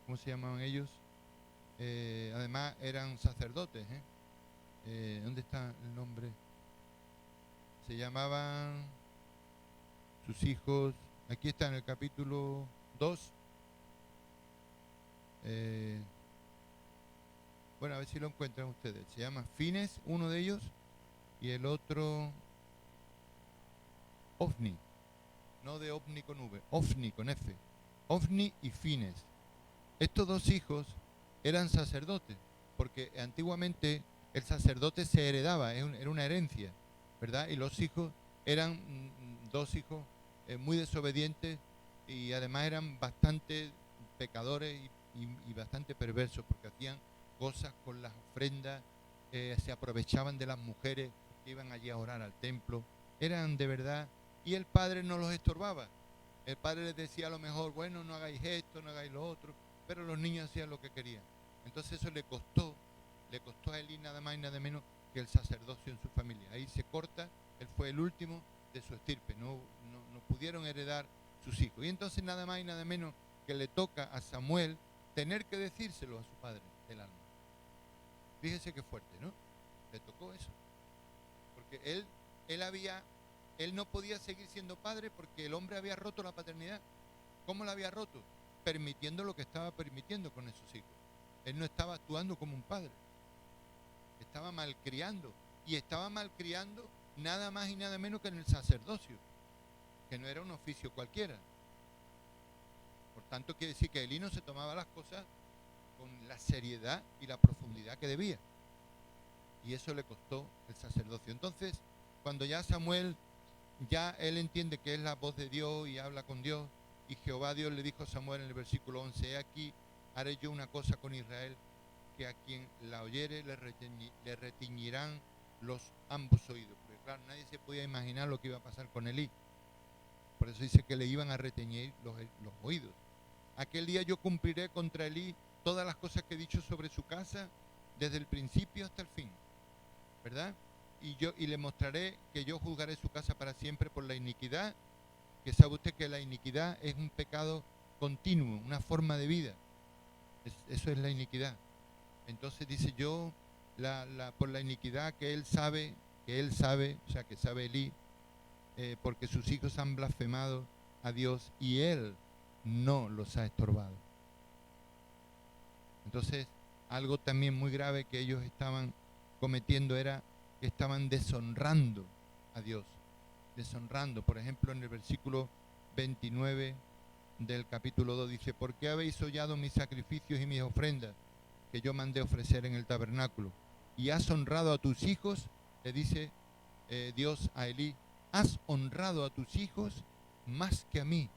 ¿cómo se llamaban ellos? Además eran sacerdotes, ¿dónde está el nombre? Se llamaban sus hijos, aquí está en el capítulo 2. Bueno, a ver si lo encuentran ustedes. Se llama Fines, uno de ellos, y el otro Ofni. No de Ofni con V, Ofni con F. Ofni y Fines. Estos 2 hijos eran sacerdotes, porque antiguamente el sacerdote se heredaba, era una herencia, ¿verdad? Y los hijos eran 2 hijos muy desobedientes y además eran bastante pecadores y bastante perversos, porque hacían cosas con las ofrendas, se aprovechaban de las mujeres que iban allí a orar al templo, eran de verdad, y el padre no los estorbaba. El padre les decía a lo mejor, bueno, no hagáis esto, no hagáis lo otro, pero los niños hacían lo que querían. Entonces eso le costó a Elí nada más y nada menos que el sacerdocio en su familia. Ahí se corta Él fue el último de su estirpe, no pudieron heredar sus hijos. Y entonces nada más y nada menos que le toca a Samuel tener que decírselo a su padre del alma. Fíjese qué fuerte, ¿no? Le tocó eso. Porque él no podía seguir siendo padre porque el hombre había roto la paternidad. ¿Cómo la había roto? Permitiendo lo que estaba permitiendo con esos hijos. Él no estaba actuando como un padre. Estaba malcriando. Y estaba malcriando nada más y nada menos que en el sacerdocio, que no era un oficio cualquiera. Por tanto, quiere decir que Elí no se tomaba las cosas con la seriedad y la profundidad que debía. Y eso le costó el sacerdocio. Entonces, cuando ya Samuel, ya él entiende que es la voz de Dios y habla con Dios, y Jehová Dios le dijo a Samuel en el versículo 11, he aquí, haré yo una cosa con Israel, que a quien la oyere le retiñirán los ambos oídos. Porque claro, nadie se podía imaginar lo que iba a pasar con Elí. Por eso dice que le iban a reteñir los oídos. Aquel día yo cumpliré contra Elí todas las cosas que he dicho sobre su casa, desde el principio hasta el fin, ¿verdad? Y le mostraré que yo juzgaré su casa para siempre por la iniquidad, que sabe usted que la iniquidad es un pecado continuo, una forma de vida. Eso es la iniquidad. Entonces dice yo, por la iniquidad que él sabe, o sea, que sabe Elí, porque sus hijos han blasfemado a Dios y él no los ha estorbado. Entonces, algo también muy grave que ellos estaban cometiendo era que estaban deshonrando a Dios. Deshonrando. Por ejemplo, en el versículo 29 del capítulo 2 dice, ¿por qué habéis hollado mis sacrificios y mis ofrendas que yo mandé ofrecer en el tabernáculo? Y has honrado a tus hijos, le dice Dios a Elí, has honrado a tus hijos más que a mí.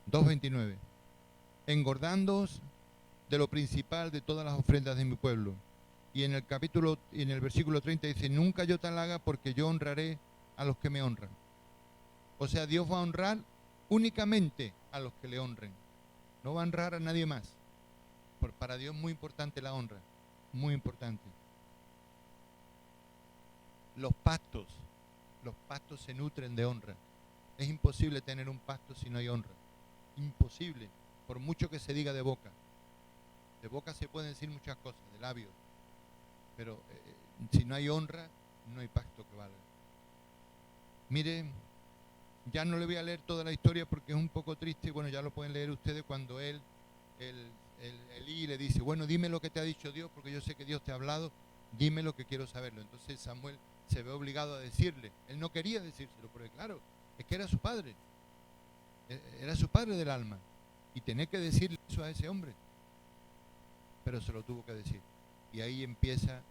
2:29. Engordándoos de lo principal de todas las ofrendas de mi pueblo. Y en el versículo 30 dice, nunca yo tal haga porque yo honraré a los que me honran. O sea, Dios va a honrar únicamente a los que le honren. No va a honrar a nadie más. Para Dios es muy importante la honra. Muy importante. Los pastos se nutren de honra. Es imposible tener un pasto si no hay honra. Imposible, por mucho que se diga de boca. De boca se pueden decir muchas cosas, de labios. Pero si no hay honra, no hay pacto que valga. Mire, ya no le voy a leer toda la historia porque es un poco triste. Bueno, ya lo pueden leer ustedes cuando Elí le dice, bueno, dime lo que te ha dicho Dios, porque yo sé que Dios te ha hablado, dime lo que quiero saberlo. Entonces Samuel se ve obligado a decirle. Él no quería decírselo, porque claro, es que era su padre. Era su padre del alma. Y tenía que decirle eso a ese hombre. Pero se lo tuvo que decir. Y ahí empieza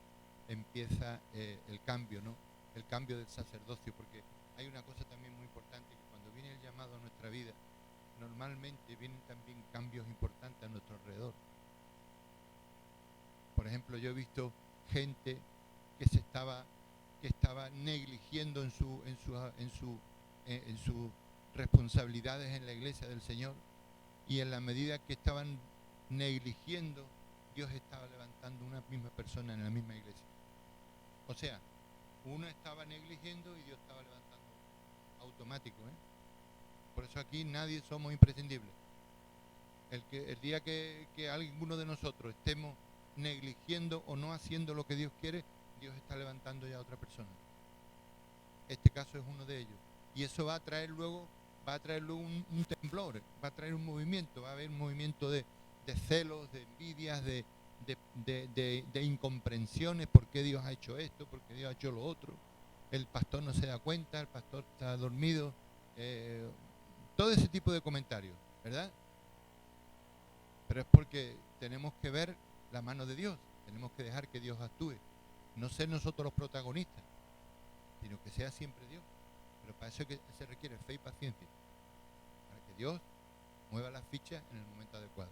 el cambio, ¿no? El cambio del sacerdocio, porque hay una cosa también muy importante, que cuando viene el llamado a nuestra vida, normalmente vienen también cambios importantes a nuestro alrededor. Por ejemplo, yo he visto gente que estaba negligiendo en sus responsabilidades en la iglesia del Señor, y en la medida que estaban negligiendo, Dios estaba levantando una misma persona en la misma iglesia. O sea, uno estaba negligiendo y Dios estaba levantando automático, Por eso aquí nadie somos imprescindibles. El día que alguno de nosotros estemos negligiendo o no haciendo lo que Dios quiere, Dios está levantando ya a otra persona. Este caso es uno de ellos. Y eso va a traer luego un temblor, va a traer un movimiento, va a haber un movimiento de celos, de envidias, de incomprensiones, por qué Dios ha hecho esto, por qué Dios ha hecho lo otro. El pastor no se da cuenta, el pastor está dormido, todo ese tipo de comentarios, ¿verdad? Pero es porque tenemos que ver la mano de Dios, tenemos que dejar que Dios actúe, no ser nosotros los protagonistas, sino que sea siempre Dios. Pero para eso se requiere fe y paciencia, para que Dios mueva las fichas en el momento adecuado.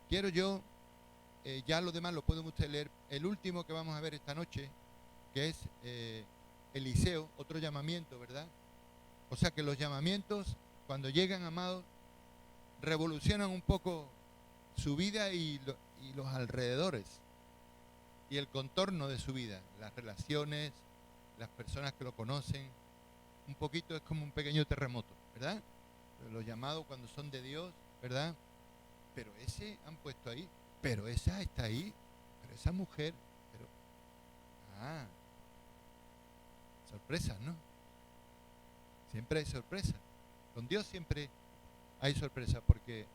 Quiero yo, ya lo demás lo pueden ustedes leer, el último que vamos a ver esta noche, que es Eliseo, otro llamamiento, ¿verdad? O sea que los llamamientos, cuando llegan, amados, revolucionan un poco su vida y los alrededores. y el contorno de su vida, las relaciones, las personas que lo conocen. Un poquito es como un pequeño terremoto, ¿verdad? Los llamados cuando son de Dios, ¿verdad? Pero ese han puesto ahí, pero esa está ahí, pero esa mujer, pero... Ah, sorpresas, ¿no? Siempre hay sorpresas. Con Dios siempre hay sorpresas, porque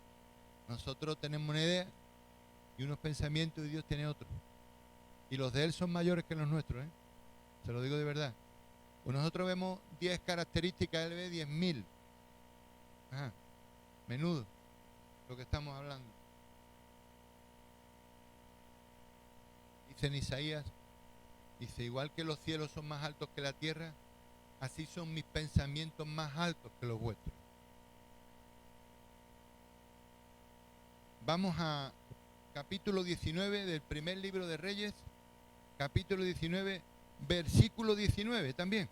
nosotros tenemos una idea y unos pensamientos y Dios tiene otros. Y los de Él son mayores que los nuestros, ¿eh? Se lo digo de verdad. Pues nosotros vemos 10 características, Él ve 10.000. Ajá, menudo lo que estamos hablando. Dice en Isaías, dice, igual que los cielos son más altos que la tierra, así son mis pensamientos más altos que los vuestros. Vamos a capítulo 19 del primer libro de Reyes, capítulo 19, versículo 19 también.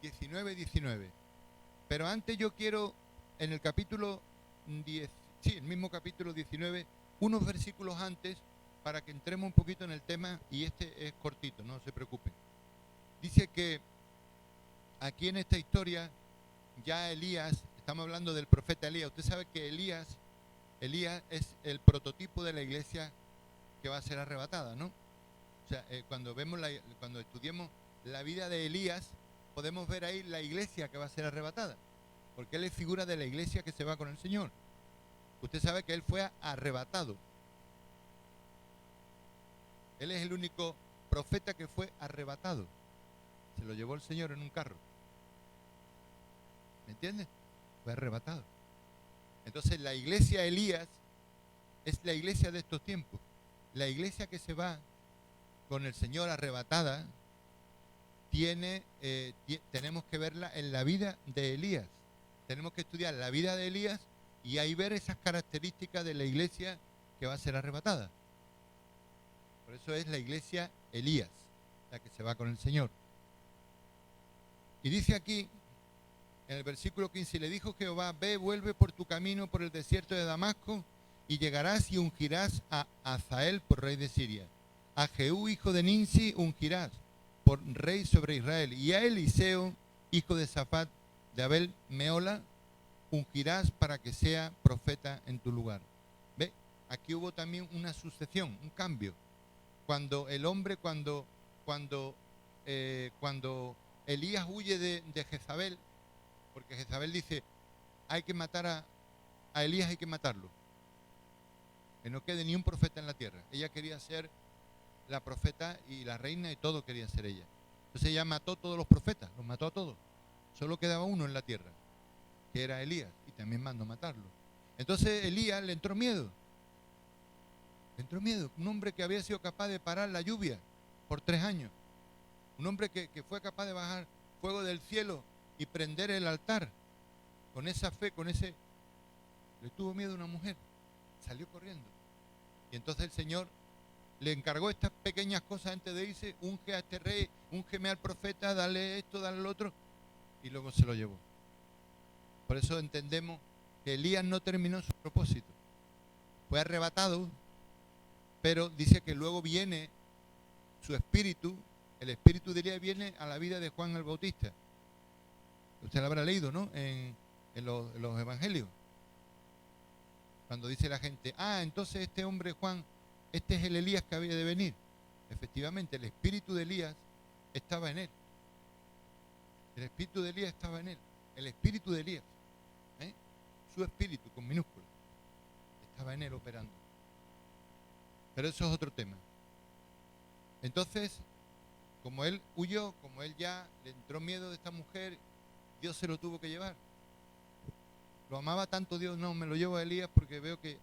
19. Pero antes yo quiero, en el capítulo 10, sí, el mismo capítulo 19, unos versículos antes, para que entremos un poquito en el tema, y este es cortito, no se preocupen. Dice que aquí en esta historia, ya Elías, estamos hablando del profeta Elías. Usted sabe que Elías es el prototipo de la iglesia que va a ser arrebatada, ¿no? O sea, cuando estudiemos la vida de Elías, podemos ver ahí la iglesia que va a ser arrebatada, porque él es figura de la iglesia que se va con el Señor. Usted sabe que él fue arrebatado. Él es el único profeta que fue arrebatado. Se lo llevó el Señor en un carro. ¿Me entiendes? Fue arrebatado. Entonces la iglesia Elías es la iglesia de estos tiempos. La iglesia que se va con el Señor arrebatada, tenemos que verla en la vida de Elías. Tenemos que estudiar la vida de Elías y ahí ver esas características de la iglesia que va a ser arrebatada. Por eso es la iglesia Elías, la que se va con el Señor. Y dice aquí, en el versículo 15, le dijo Jehová, ve, vuelve por tu camino por el desierto de Damasco, y llegarás y ungirás a Hazael por rey de Siria. A Jehú, hijo de Ninsi, ungirás por rey sobre Israel. Y a Eliseo, hijo de Safat, de Abel Meola, ungirás para que sea profeta en tu lugar. Ve, aquí hubo también una sucesión, un cambio. Cuando el hombre, cuando Elías huye de Jezabel, porque Jezabel dice, hay que matar a Elías, hay que matarlo, que no quede ni un profeta en la tierra. Ella quería ser la profeta y la reina, y todo quería ser ella. Entonces ella mató a todos los profetas, los mató a todos. Solo quedaba uno en la tierra, que era Elías, y también mandó matarlo. Entonces Elías le entró miedo. Un hombre que había sido capaz de parar la lluvia por 3 años. Un hombre que fue capaz de bajar fuego del cielo y prender el altar. Con esa fe, le tuvo miedo a una mujer. Salió corriendo. Y entonces el Señor le encargó estas pequeñas cosas antes de irse. Unge a este rey, úngeme al profeta, dale esto, dale lo otro. Y luego se lo llevó. Por eso entendemos que Elías no terminó su propósito. Fue arrebatado, pero dice que luego viene su espíritu. El espíritu de Elías viene a la vida de Juan el Bautista. Usted lo habrá leído, ¿no? En los evangelios. Cuando dice la gente, entonces este hombre Juan, este es el Elías que había de venir. Efectivamente, el espíritu de Elías estaba en él. El espíritu de Elías estaba en él. El espíritu de Elías, su espíritu con minúsculas, estaba en él operando. Pero eso es otro tema. Entonces, como él huyó, como él ya le entró miedo de esta mujer, Dios se lo tuvo que llevar. Lo amaba tanto Dios, no, me lo llevo a Elías porque veo que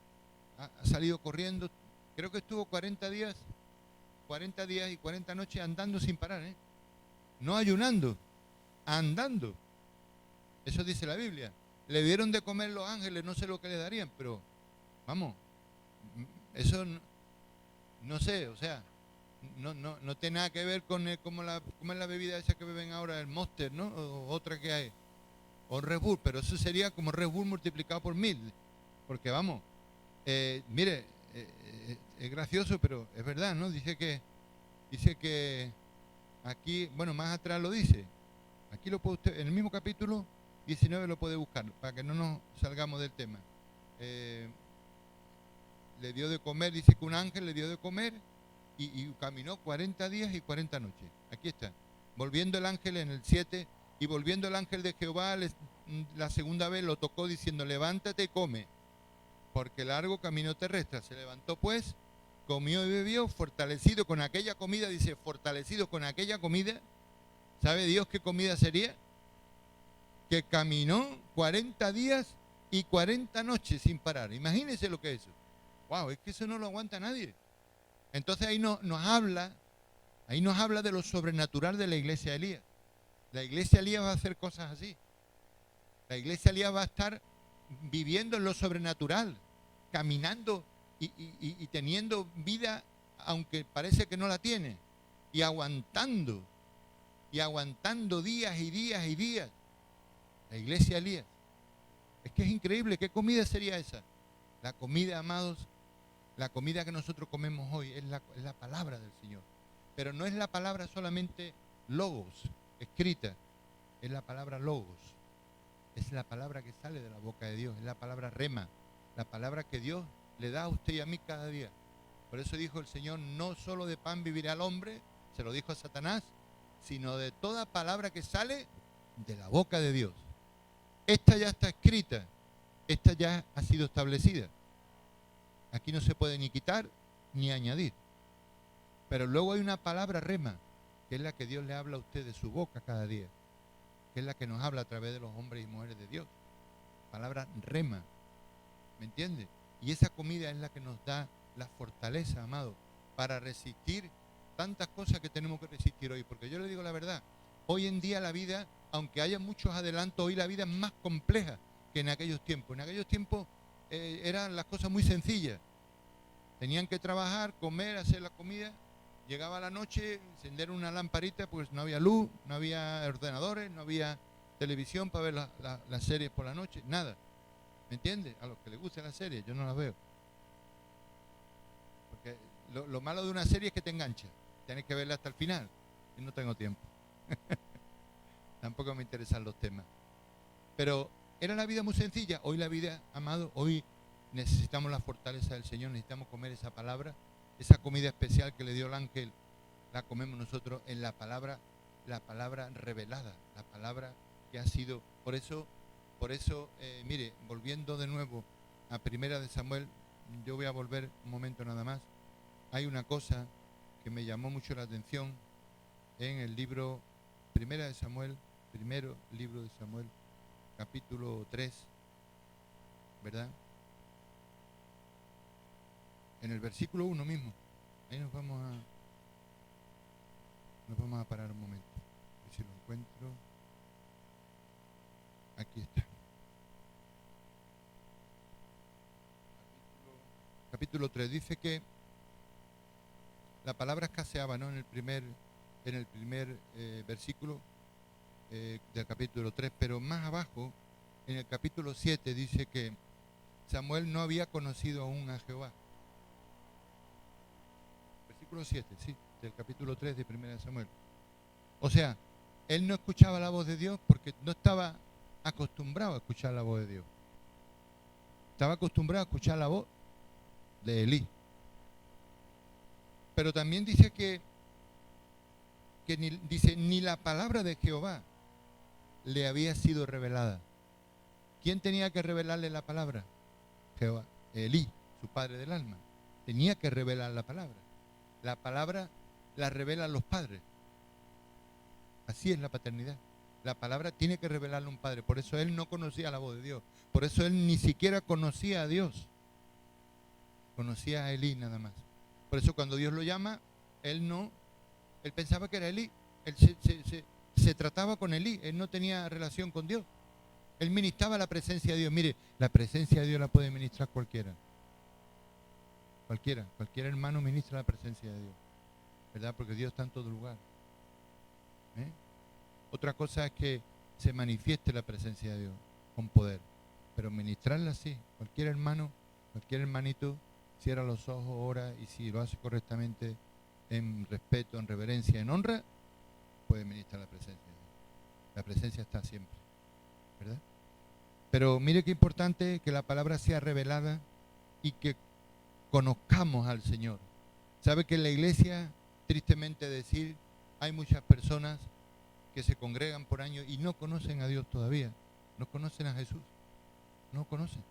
ha salido corriendo. Creo que estuvo 40 días y 40 noches andando sin parar, no ayunando, andando. Eso dice la Biblia. Le dieron de comer los ángeles, no sé lo que le darían, pero vamos, eso no sé, o sea, no tiene nada que ver con como es la bebida esa que beben ahora, el Monster, ¿no? O otra que hay, o Red Bull, pero eso sería como Red Bull multiplicado por 1000, porque vamos, mire, es gracioso, pero es verdad, ¿no? Dice que aquí, bueno, más atrás lo dice. Aquí lo puede usted, en el mismo capítulo 19 lo puede buscar, para que no nos salgamos del tema. Le dio de comer, dice que un ángel le dio de comer y caminó 40 días y 40 noches. Aquí está. Volviendo el ángel en el 7, y volviendo el ángel de Jehová la segunda vez lo tocó diciendo, levántate y come, porque largo camino terrestre. Se levantó pues, comió y bebió, fortalecido con aquella comida, dice, fortalecido con aquella comida. ¿Sabe Dios qué comida sería? Que caminó 40 días y 40 noches sin parar. Imagínense lo que es eso. Wow, es que eso no lo aguanta nadie. Entonces ahí nos habla de lo sobrenatural de la iglesia de Elías. La iglesia de Elías va a hacer cosas así. La iglesia de Elías va a estar viviendo en lo sobrenatural, caminando y teniendo vida, aunque parece que no la tiene, y aguantando días y días y días. La iglesia de Elías. Es que es increíble. ¿Qué comida sería esa? La comida, amados, la comida que nosotros comemos hoy es la palabra del Señor. Pero no es la palabra solamente logos, escrita. Es la palabra logos. Es la palabra que sale de la boca de Dios. Es la palabra rema. La palabra que Dios le da a usted y a mí cada día. Por eso dijo el Señor, no solo de pan vivirá el hombre, se lo dijo a Satanás, sino de toda palabra que sale de la boca de Dios. Esta ya está escrita, esta ya ha sido establecida. Aquí no se puede ni quitar ni añadir. Pero luego hay una palabra rema, que es la que Dios le habla a usted de su boca cada día, que es la que nos habla a través de los hombres y mujeres de Dios. Palabra rema, ¿me entiende? Y esa comida es la que nos da la fortaleza, amado, para resistir tantas cosas que tenemos que resistir hoy. Porque yo le digo la verdad, hoy en día la vida, aunque haya muchos adelantos, hoy la vida es más compleja que en aquellos tiempos. En aquellos tiempos eran las cosas muy sencillas. Tenían que trabajar, comer, hacer la comida. Llegaba la noche, encender una lamparita, pues no había luz, no había ordenadores, no había televisión para ver las series por la noche, nada. ¿Me entiendes? A los que les gustan las series, yo no las veo. Porque lo malo de una serie es que te engancha. Tienes que verla hasta el final. Y no tengo tiempo. Tampoco me interesan los temas. Pero era la vida muy sencilla. Hoy la vida, amado, hoy necesitamos la fortaleza del Señor, necesitamos comer esa palabra, esa comida especial que le dio el ángel, la comemos nosotros en la palabra revelada, la palabra que ha sido. Por eso, mire, volviendo de nuevo a Primera de Samuel, yo voy a volver un momento nada más. Hay una cosa que me llamó mucho la atención en el libro Primera de Samuel, primero libro de Samuel, capítulo 3, ¿verdad? En el versículo 1 mismo. Ahí nos vamos a parar un momento. A ver si lo encuentro. Aquí está. Capítulo 3 dice que la palabra escaseaba, ¿no? En el primer versículo del capítulo 3, pero más abajo, en el capítulo 7, dice que Samuel no había conocido aún a Jehová. Versículo 7, sí, del capítulo 3 de 1 Samuel. O sea, él no escuchaba la voz de Dios porque no estaba acostumbrado a escuchar la voz de Dios. Estaba acostumbrado a escuchar la voz de Elí. Pero también dice que ni la palabra de Jehová le había sido revelada. ¿Quién tenía que revelarle la palabra? Jehová. Elí, su padre del alma. Tenía que revelar la palabra. La palabra la revelan los padres. Así es la paternidad. La palabra tiene que revelarle un padre. Por eso él no conocía la voz de Dios. Por eso él ni siquiera conocía a Dios. Conocía a Elí nada más. Por eso cuando Dios lo llama, él pensaba que era Elí. Él se trataba con Elí. Él no tenía relación con Dios. Él ministraba la presencia de Dios. Mire, la presencia de Dios la puede ministrar cualquiera. Cualquier hermano ministra la presencia de Dios, ¿verdad? Porque Dios está en todo lugar. Otra cosa es que se manifieste la presencia de Dios con poder, pero ministrarla sí. Cualquier hermano, cualquier hermanito cierra los ojos, ora, y si lo hace correctamente, en respeto, en reverencia, en honra, puede ministrar la presencia de Dios. La presencia está siempre, ¿verdad? Pero mire qué importante que la palabra sea revelada y que conozcamos al Señor. ¿Sabe que en la iglesia, tristemente decir, hay muchas personas que se congregan por años y no conocen a Dios todavía? No conocen a Jesús. No conocen.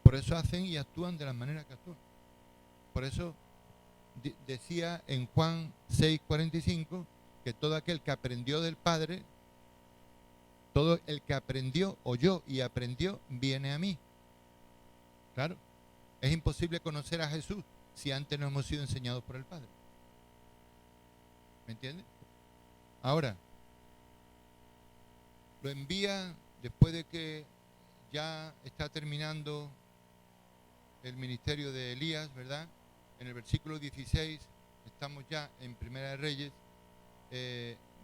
Por eso hacen y actúan de la manera que actúan. Por eso decía en Juan 6:45 que todo aquel que aprendió del Padre, todo el que aprendió, oyó y aprendió, viene a mí. Claro, es imposible conocer a Jesús si antes no hemos sido enseñados por el Padre. ¿Me entiende? Ahora, lo envía después de que ya está terminando el ministerio de Elías, ¿verdad? En el versículo 16, estamos ya en Primera de Reyes,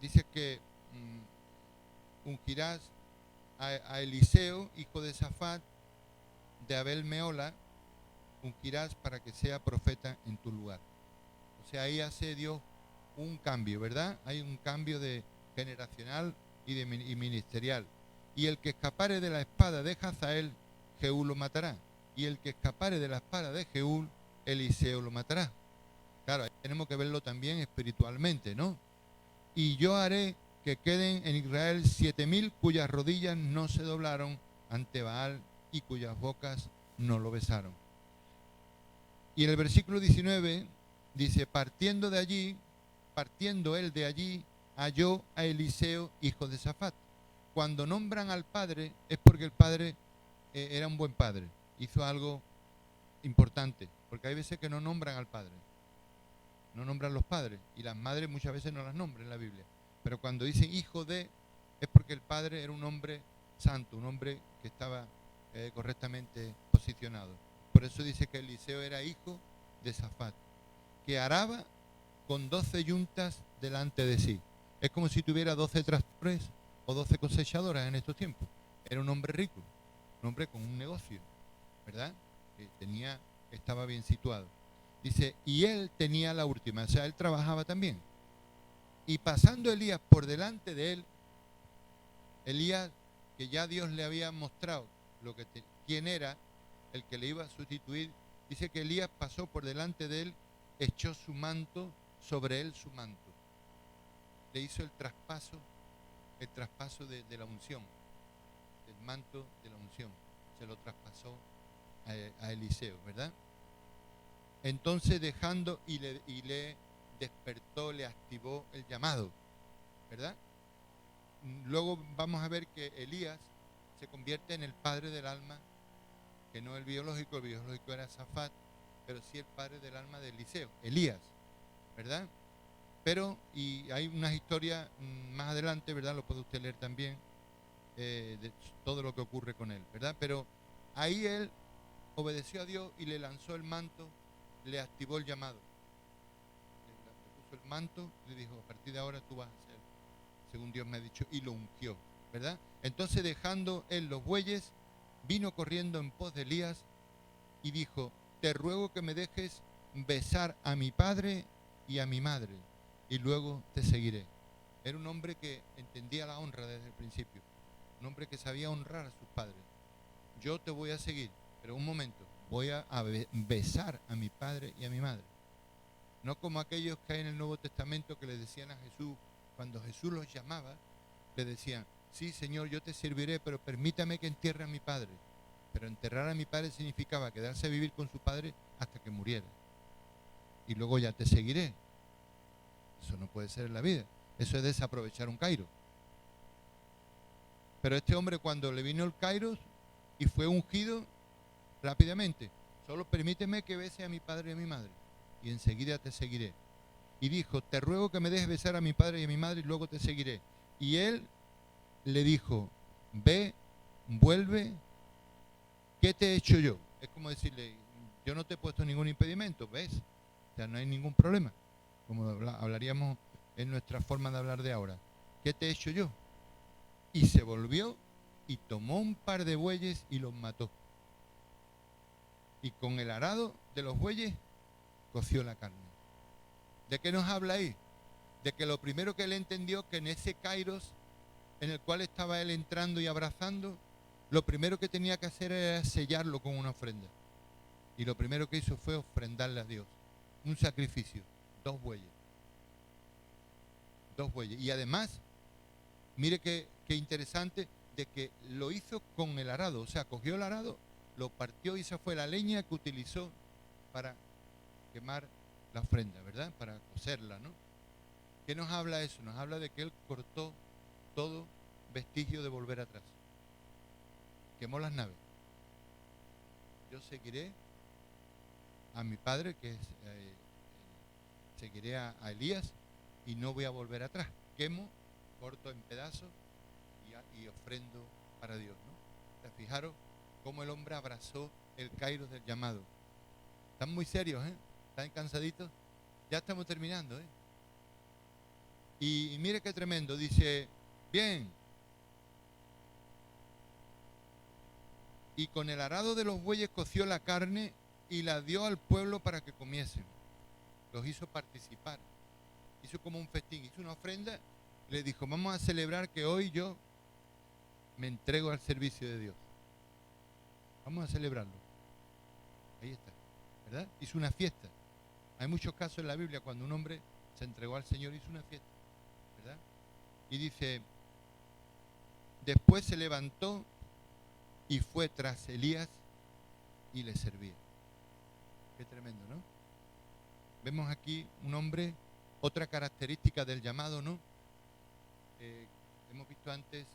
dice que ungirás a Eliseo, hijo de Safat, de Abel Meola, ungirás para que sea profeta en tu lugar. O sea, ahí hace Dios un cambio, ¿verdad? Hay un cambio de generacional y ministerial. Y el que escapare de la espada de Hazael, Jehú lo matará. Y el que escapare de la espada de Jehú, Eliseo lo matará. Claro, ahí tenemos que verlo también espiritualmente, ¿no? Y yo haré que queden en Israel 7,000 cuyas rodillas no se doblaron ante Baal y cuyas bocas no lo besaron. Y en el versículo 19 dice, partiendo él de allí, halló a Eliseo, hijo de Safat. Cuando nombran al padre es porque el padre era un buen padre, hizo algo importante, porque hay veces que no nombran al padre, no nombran los padres, y las madres muchas veces no las nombran en la Biblia, pero cuando dicen hijo de, es porque el padre era un hombre santo, un hombre que estaba correctamente posicionado. Por eso dice que Eliseo era hijo de Safat, que araba con 12 yuntas delante de sí. Es como si tuviera 12 tractores o 12 cosechadoras en estos tiempos. Era un hombre rico, un hombre con un negocio, ¿verdad? Que estaba bien situado. Dice, y él tenía la última, o sea, él trabajaba también. Y pasando Elías por delante de él, Elías, que ya Dios le había mostrado quién era el que le iba a sustituir, dice que Elías pasó por delante de él, echó su manto sobre él, su manto. Le hizo el traspaso de la unción, del manto de la unción. Se lo traspasó a Eliseo, ¿verdad? Entonces dejando y le despertó, le activó el llamado, ¿verdad? Luego vamos a ver que Elías se convierte en el padre del alma, que no el biológico era Safat, pero sí el padre del alma de Eliseo, Elías, ¿verdad? Pero, y hay unas historias más adelante, ¿verdad? Lo puede usted leer también, de todo lo que ocurre con él, ¿verdad? Pero ahí él obedeció a Dios y le lanzó el manto, le activó el llamado. Le puso el manto y le dijo, a partir de ahora tú vas a ser, según Dios me ha dicho, y lo ungió, ¿verdad? Entonces, dejando él los bueyes, vino corriendo en pos de Elías y dijo, te ruego que me dejes besar a mi padre y a mi madre, y luego te seguiré. Era un hombre que entendía la honra desde el principio, un hombre que sabía honrar a sus padres. Yo te voy a seguir, pero un momento, voy a besar a mi padre y a mi madre. No como aquellos que hay en el Nuevo Testamento que le decían a Jesús, cuando Jesús los llamaba, le decían, sí, Señor, yo te serviré, pero permítame que entierre a mi padre. Pero enterrar a mi padre significaba quedarse a vivir con su padre hasta que muriera. Y luego ya te seguiré. Eso no puede ser en la vida. Eso es desaprovechar un kairos. Pero este hombre, cuando le vino el kairos y fue ungido rápidamente, solo permíteme que bese a mi padre y a mi madre, y enseguida te seguiré. Y dijo, te ruego que me dejes besar a mi padre y a mi madre, y luego te seguiré. Y él le dijo, ve, vuelve, ¿qué te he hecho yo? Es como decirle, yo no te he puesto ningún impedimento, ¿ves? O sea, no hay ningún problema, como hablaríamos en nuestra forma de hablar de ahora. ¿Qué te he hecho yo? Y se volvió y tomó un par de bueyes y los mató. y con el arado de los bueyes coció la carne. ¿De qué nos habla ahí? De que lo primero que él entendió, que en ese kairos en el cual estaba él entrando y abrazando, lo primero que tenía que hacer era sellarlo con una ofrenda. Y lo primero que hizo fue ofrendarle a Dios un sacrificio, 2 bueyes. 2 bueyes. Y además, mire qué interesante, de que lo hizo con el arado. O sea, cogió el arado, lo partió y esa fue la leña que utilizó para quemar la ofrenda, ¿verdad? Para cocerla, ¿no? ¿Qué nos habla eso? Nos habla de que él cortó todo vestigio de volver atrás. Quemó las naves. Yo seguiré a mi padre, que es seguiré a Elías, y no voy a volver atrás. Quemo, corto en pedazos y ofrendo para Dios, ¿no? Fijaros cómo el hombre abrazó el kairos del llamado. Están muy serios, ¿eh? Están cansaditos. Ya estamos terminando, ¿eh? Y mire qué tremendo. Dice, bien. Y con el arado de los bueyes coció la carne y la dio al pueblo para que comiesen. Los hizo participar. Hizo como un festín, hizo una ofrenda. Le dijo, vamos a celebrar que hoy yo me entrego al servicio de Dios. Vamos a celebrarlo. Ahí está, ¿verdad? Hizo una fiesta. Hay muchos casos en la Biblia cuando un hombre se entregó al Señor, hizo una fiesta, ¿verdad? Y dice, después se levantó y fue tras Elías y le servía. Qué tremendo, ¿no? Vemos aquí un hombre, otra característica del llamado, ¿no? Hemos visto antes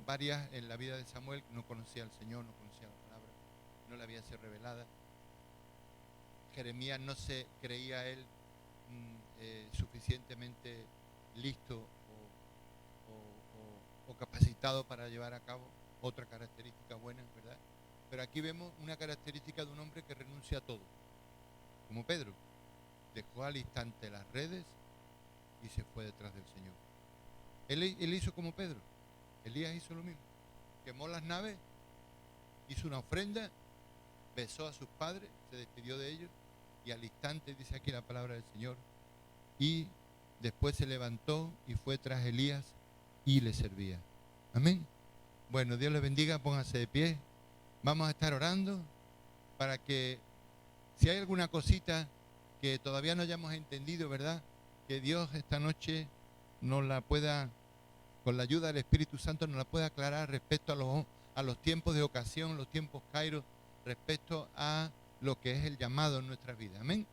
varias en la vida de Samuel, no conocía al Señor, no conocía la palabra, no le había sido revelada. Jeremías no se creía él suficientemente listo o capacitado para llevar a cabo otra característica buena, ¿verdad? Pero aquí vemos una característica de un hombre que renuncia a todo, como Pedro. Dejó al instante las redes y se fue detrás del Señor. Él hizo como Pedro. Elías hizo lo mismo. Quemó las naves, hizo una ofrenda, besó a sus padres, se despidió de ellos y al instante, dice aquí la palabra del Señor, y después se levantó y fue tras Elías y le servía. Amén. Bueno, Dios les bendiga, pónganse de pie. Vamos a estar orando para que si hay alguna cosita que todavía no hayamos entendido, ¿verdad? Que Dios esta noche nos la pueda, con la ayuda del Espíritu Santo, nos la pueda aclarar respecto a los tiempos de ocasión, los tiempos kairos, respecto a lo que es el llamado en nuestras vidas. Amén.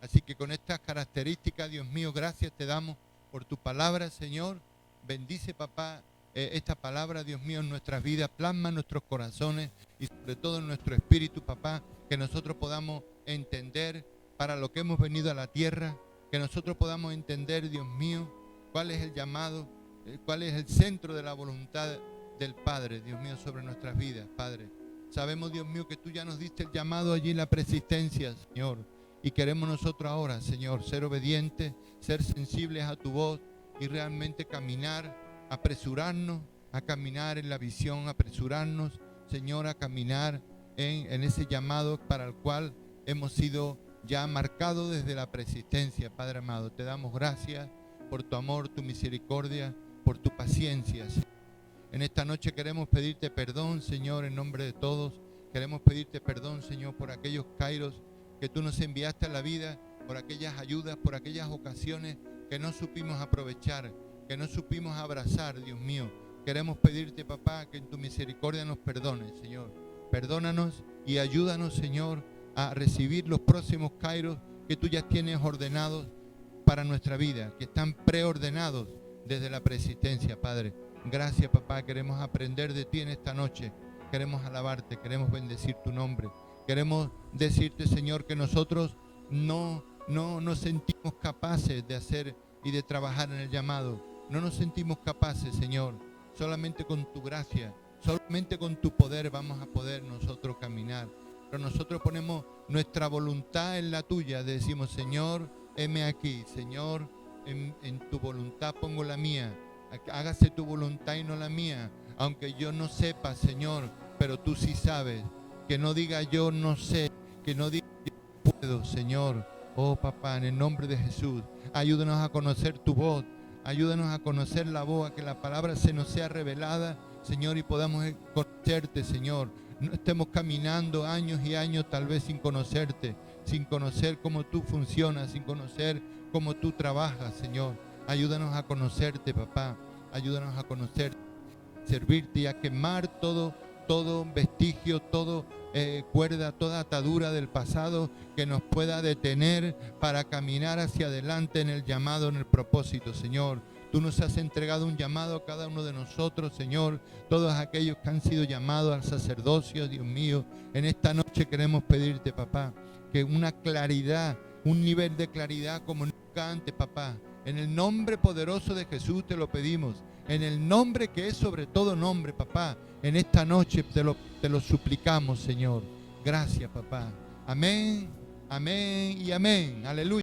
Así que con estas características, Dios mío, gracias te damos por tu palabra, Señor. Bendice, papá, esta palabra, Dios mío, en nuestras vidas, plasma en nuestros corazones y sobre todo en nuestro espíritu, papá, que nosotros podamos entender para lo que hemos venido a la tierra, que nosotros podamos entender, Dios mío, cuál es el llamado, cuál es el centro de la voluntad del Padre, Dios mío, sobre nuestras vidas, Padre. Sabemos, Dios mío, que tú ya nos diste el llamado allí en la persistencia, Señor, y queremos nosotros ahora, Señor, ser obedientes, ser sensibles a tu voz y realmente caminar, apresurarnos a caminar en la visión, apresurarnos, Señor, a caminar en ese llamado para el cual hemos sido ya marcados desde la persistencia, Padre amado. Te damos gracias por tu amor, tu misericordia, por tu paciencia, Señor. En esta noche queremos pedirte perdón, Señor, en nombre de todos. Queremos pedirte perdón, Señor, por aquellos kairos que tú nos enviaste a la vida, por aquellas ayudas, por aquellas ocasiones que no supimos aprovechar, que no supimos abrazar, Dios mío. Queremos pedirte, papá, que en tu misericordia nos perdones, Señor. Perdónanos y ayúdanos, Señor, a recibir los próximos kairos que tú ya tienes ordenados para nuestra vida, que están preordenados desde la persistencia, Padre. Gracias, papá, queremos aprender de ti en esta noche, queremos alabarte, queremos bendecir tu nombre, queremos decirte, Señor, que nosotros no nos sentimos capaces de hacer y de trabajar en el llamado, no nos sentimos capaces, Señor, solamente con tu gracia, solamente con tu poder vamos a poder nosotros caminar, pero nosotros ponemos nuestra voluntad en la tuya, decimos, Señor, heme aquí, Señor, en tu voluntad pongo la mía. Hágase tu voluntad y no la mía, aunque yo no sepa, Señor, pero tú sí sabes. Que no diga yo no sé, que no diga yo no puedo, Señor. Oh papá, en el nombre de Jesús, ayúdanos a conocer tu voz, ayúdanos a conocer la voz, a que la palabra se nos sea revelada, Señor, y podamos conocerte, Señor. No estemos caminando años y años tal vez sin conocerte, sin conocer cómo tú funcionas, sin conocer cómo tú trabajas, Señor. Ayúdanos a conocerte, papá. Ayúdanos a conocerte, servirte y a quemar todo vestigio, todo cuerda, toda atadura del pasado que nos pueda detener para caminar hacia adelante en el llamado, en el propósito, Señor. Tú nos has entregado un llamado a cada uno de nosotros, Señor. Todos aquellos que han sido llamados al sacerdocio, Dios mío. En esta noche queremos pedirte, papá, que una claridad, un nivel de claridad como nunca antes, papá. En el nombre poderoso de Jesús te lo pedimos. En el nombre que es sobre todo nombre, papá. En esta noche te lo suplicamos, Señor. Gracias, papá. Amén, amén y amén. Aleluya.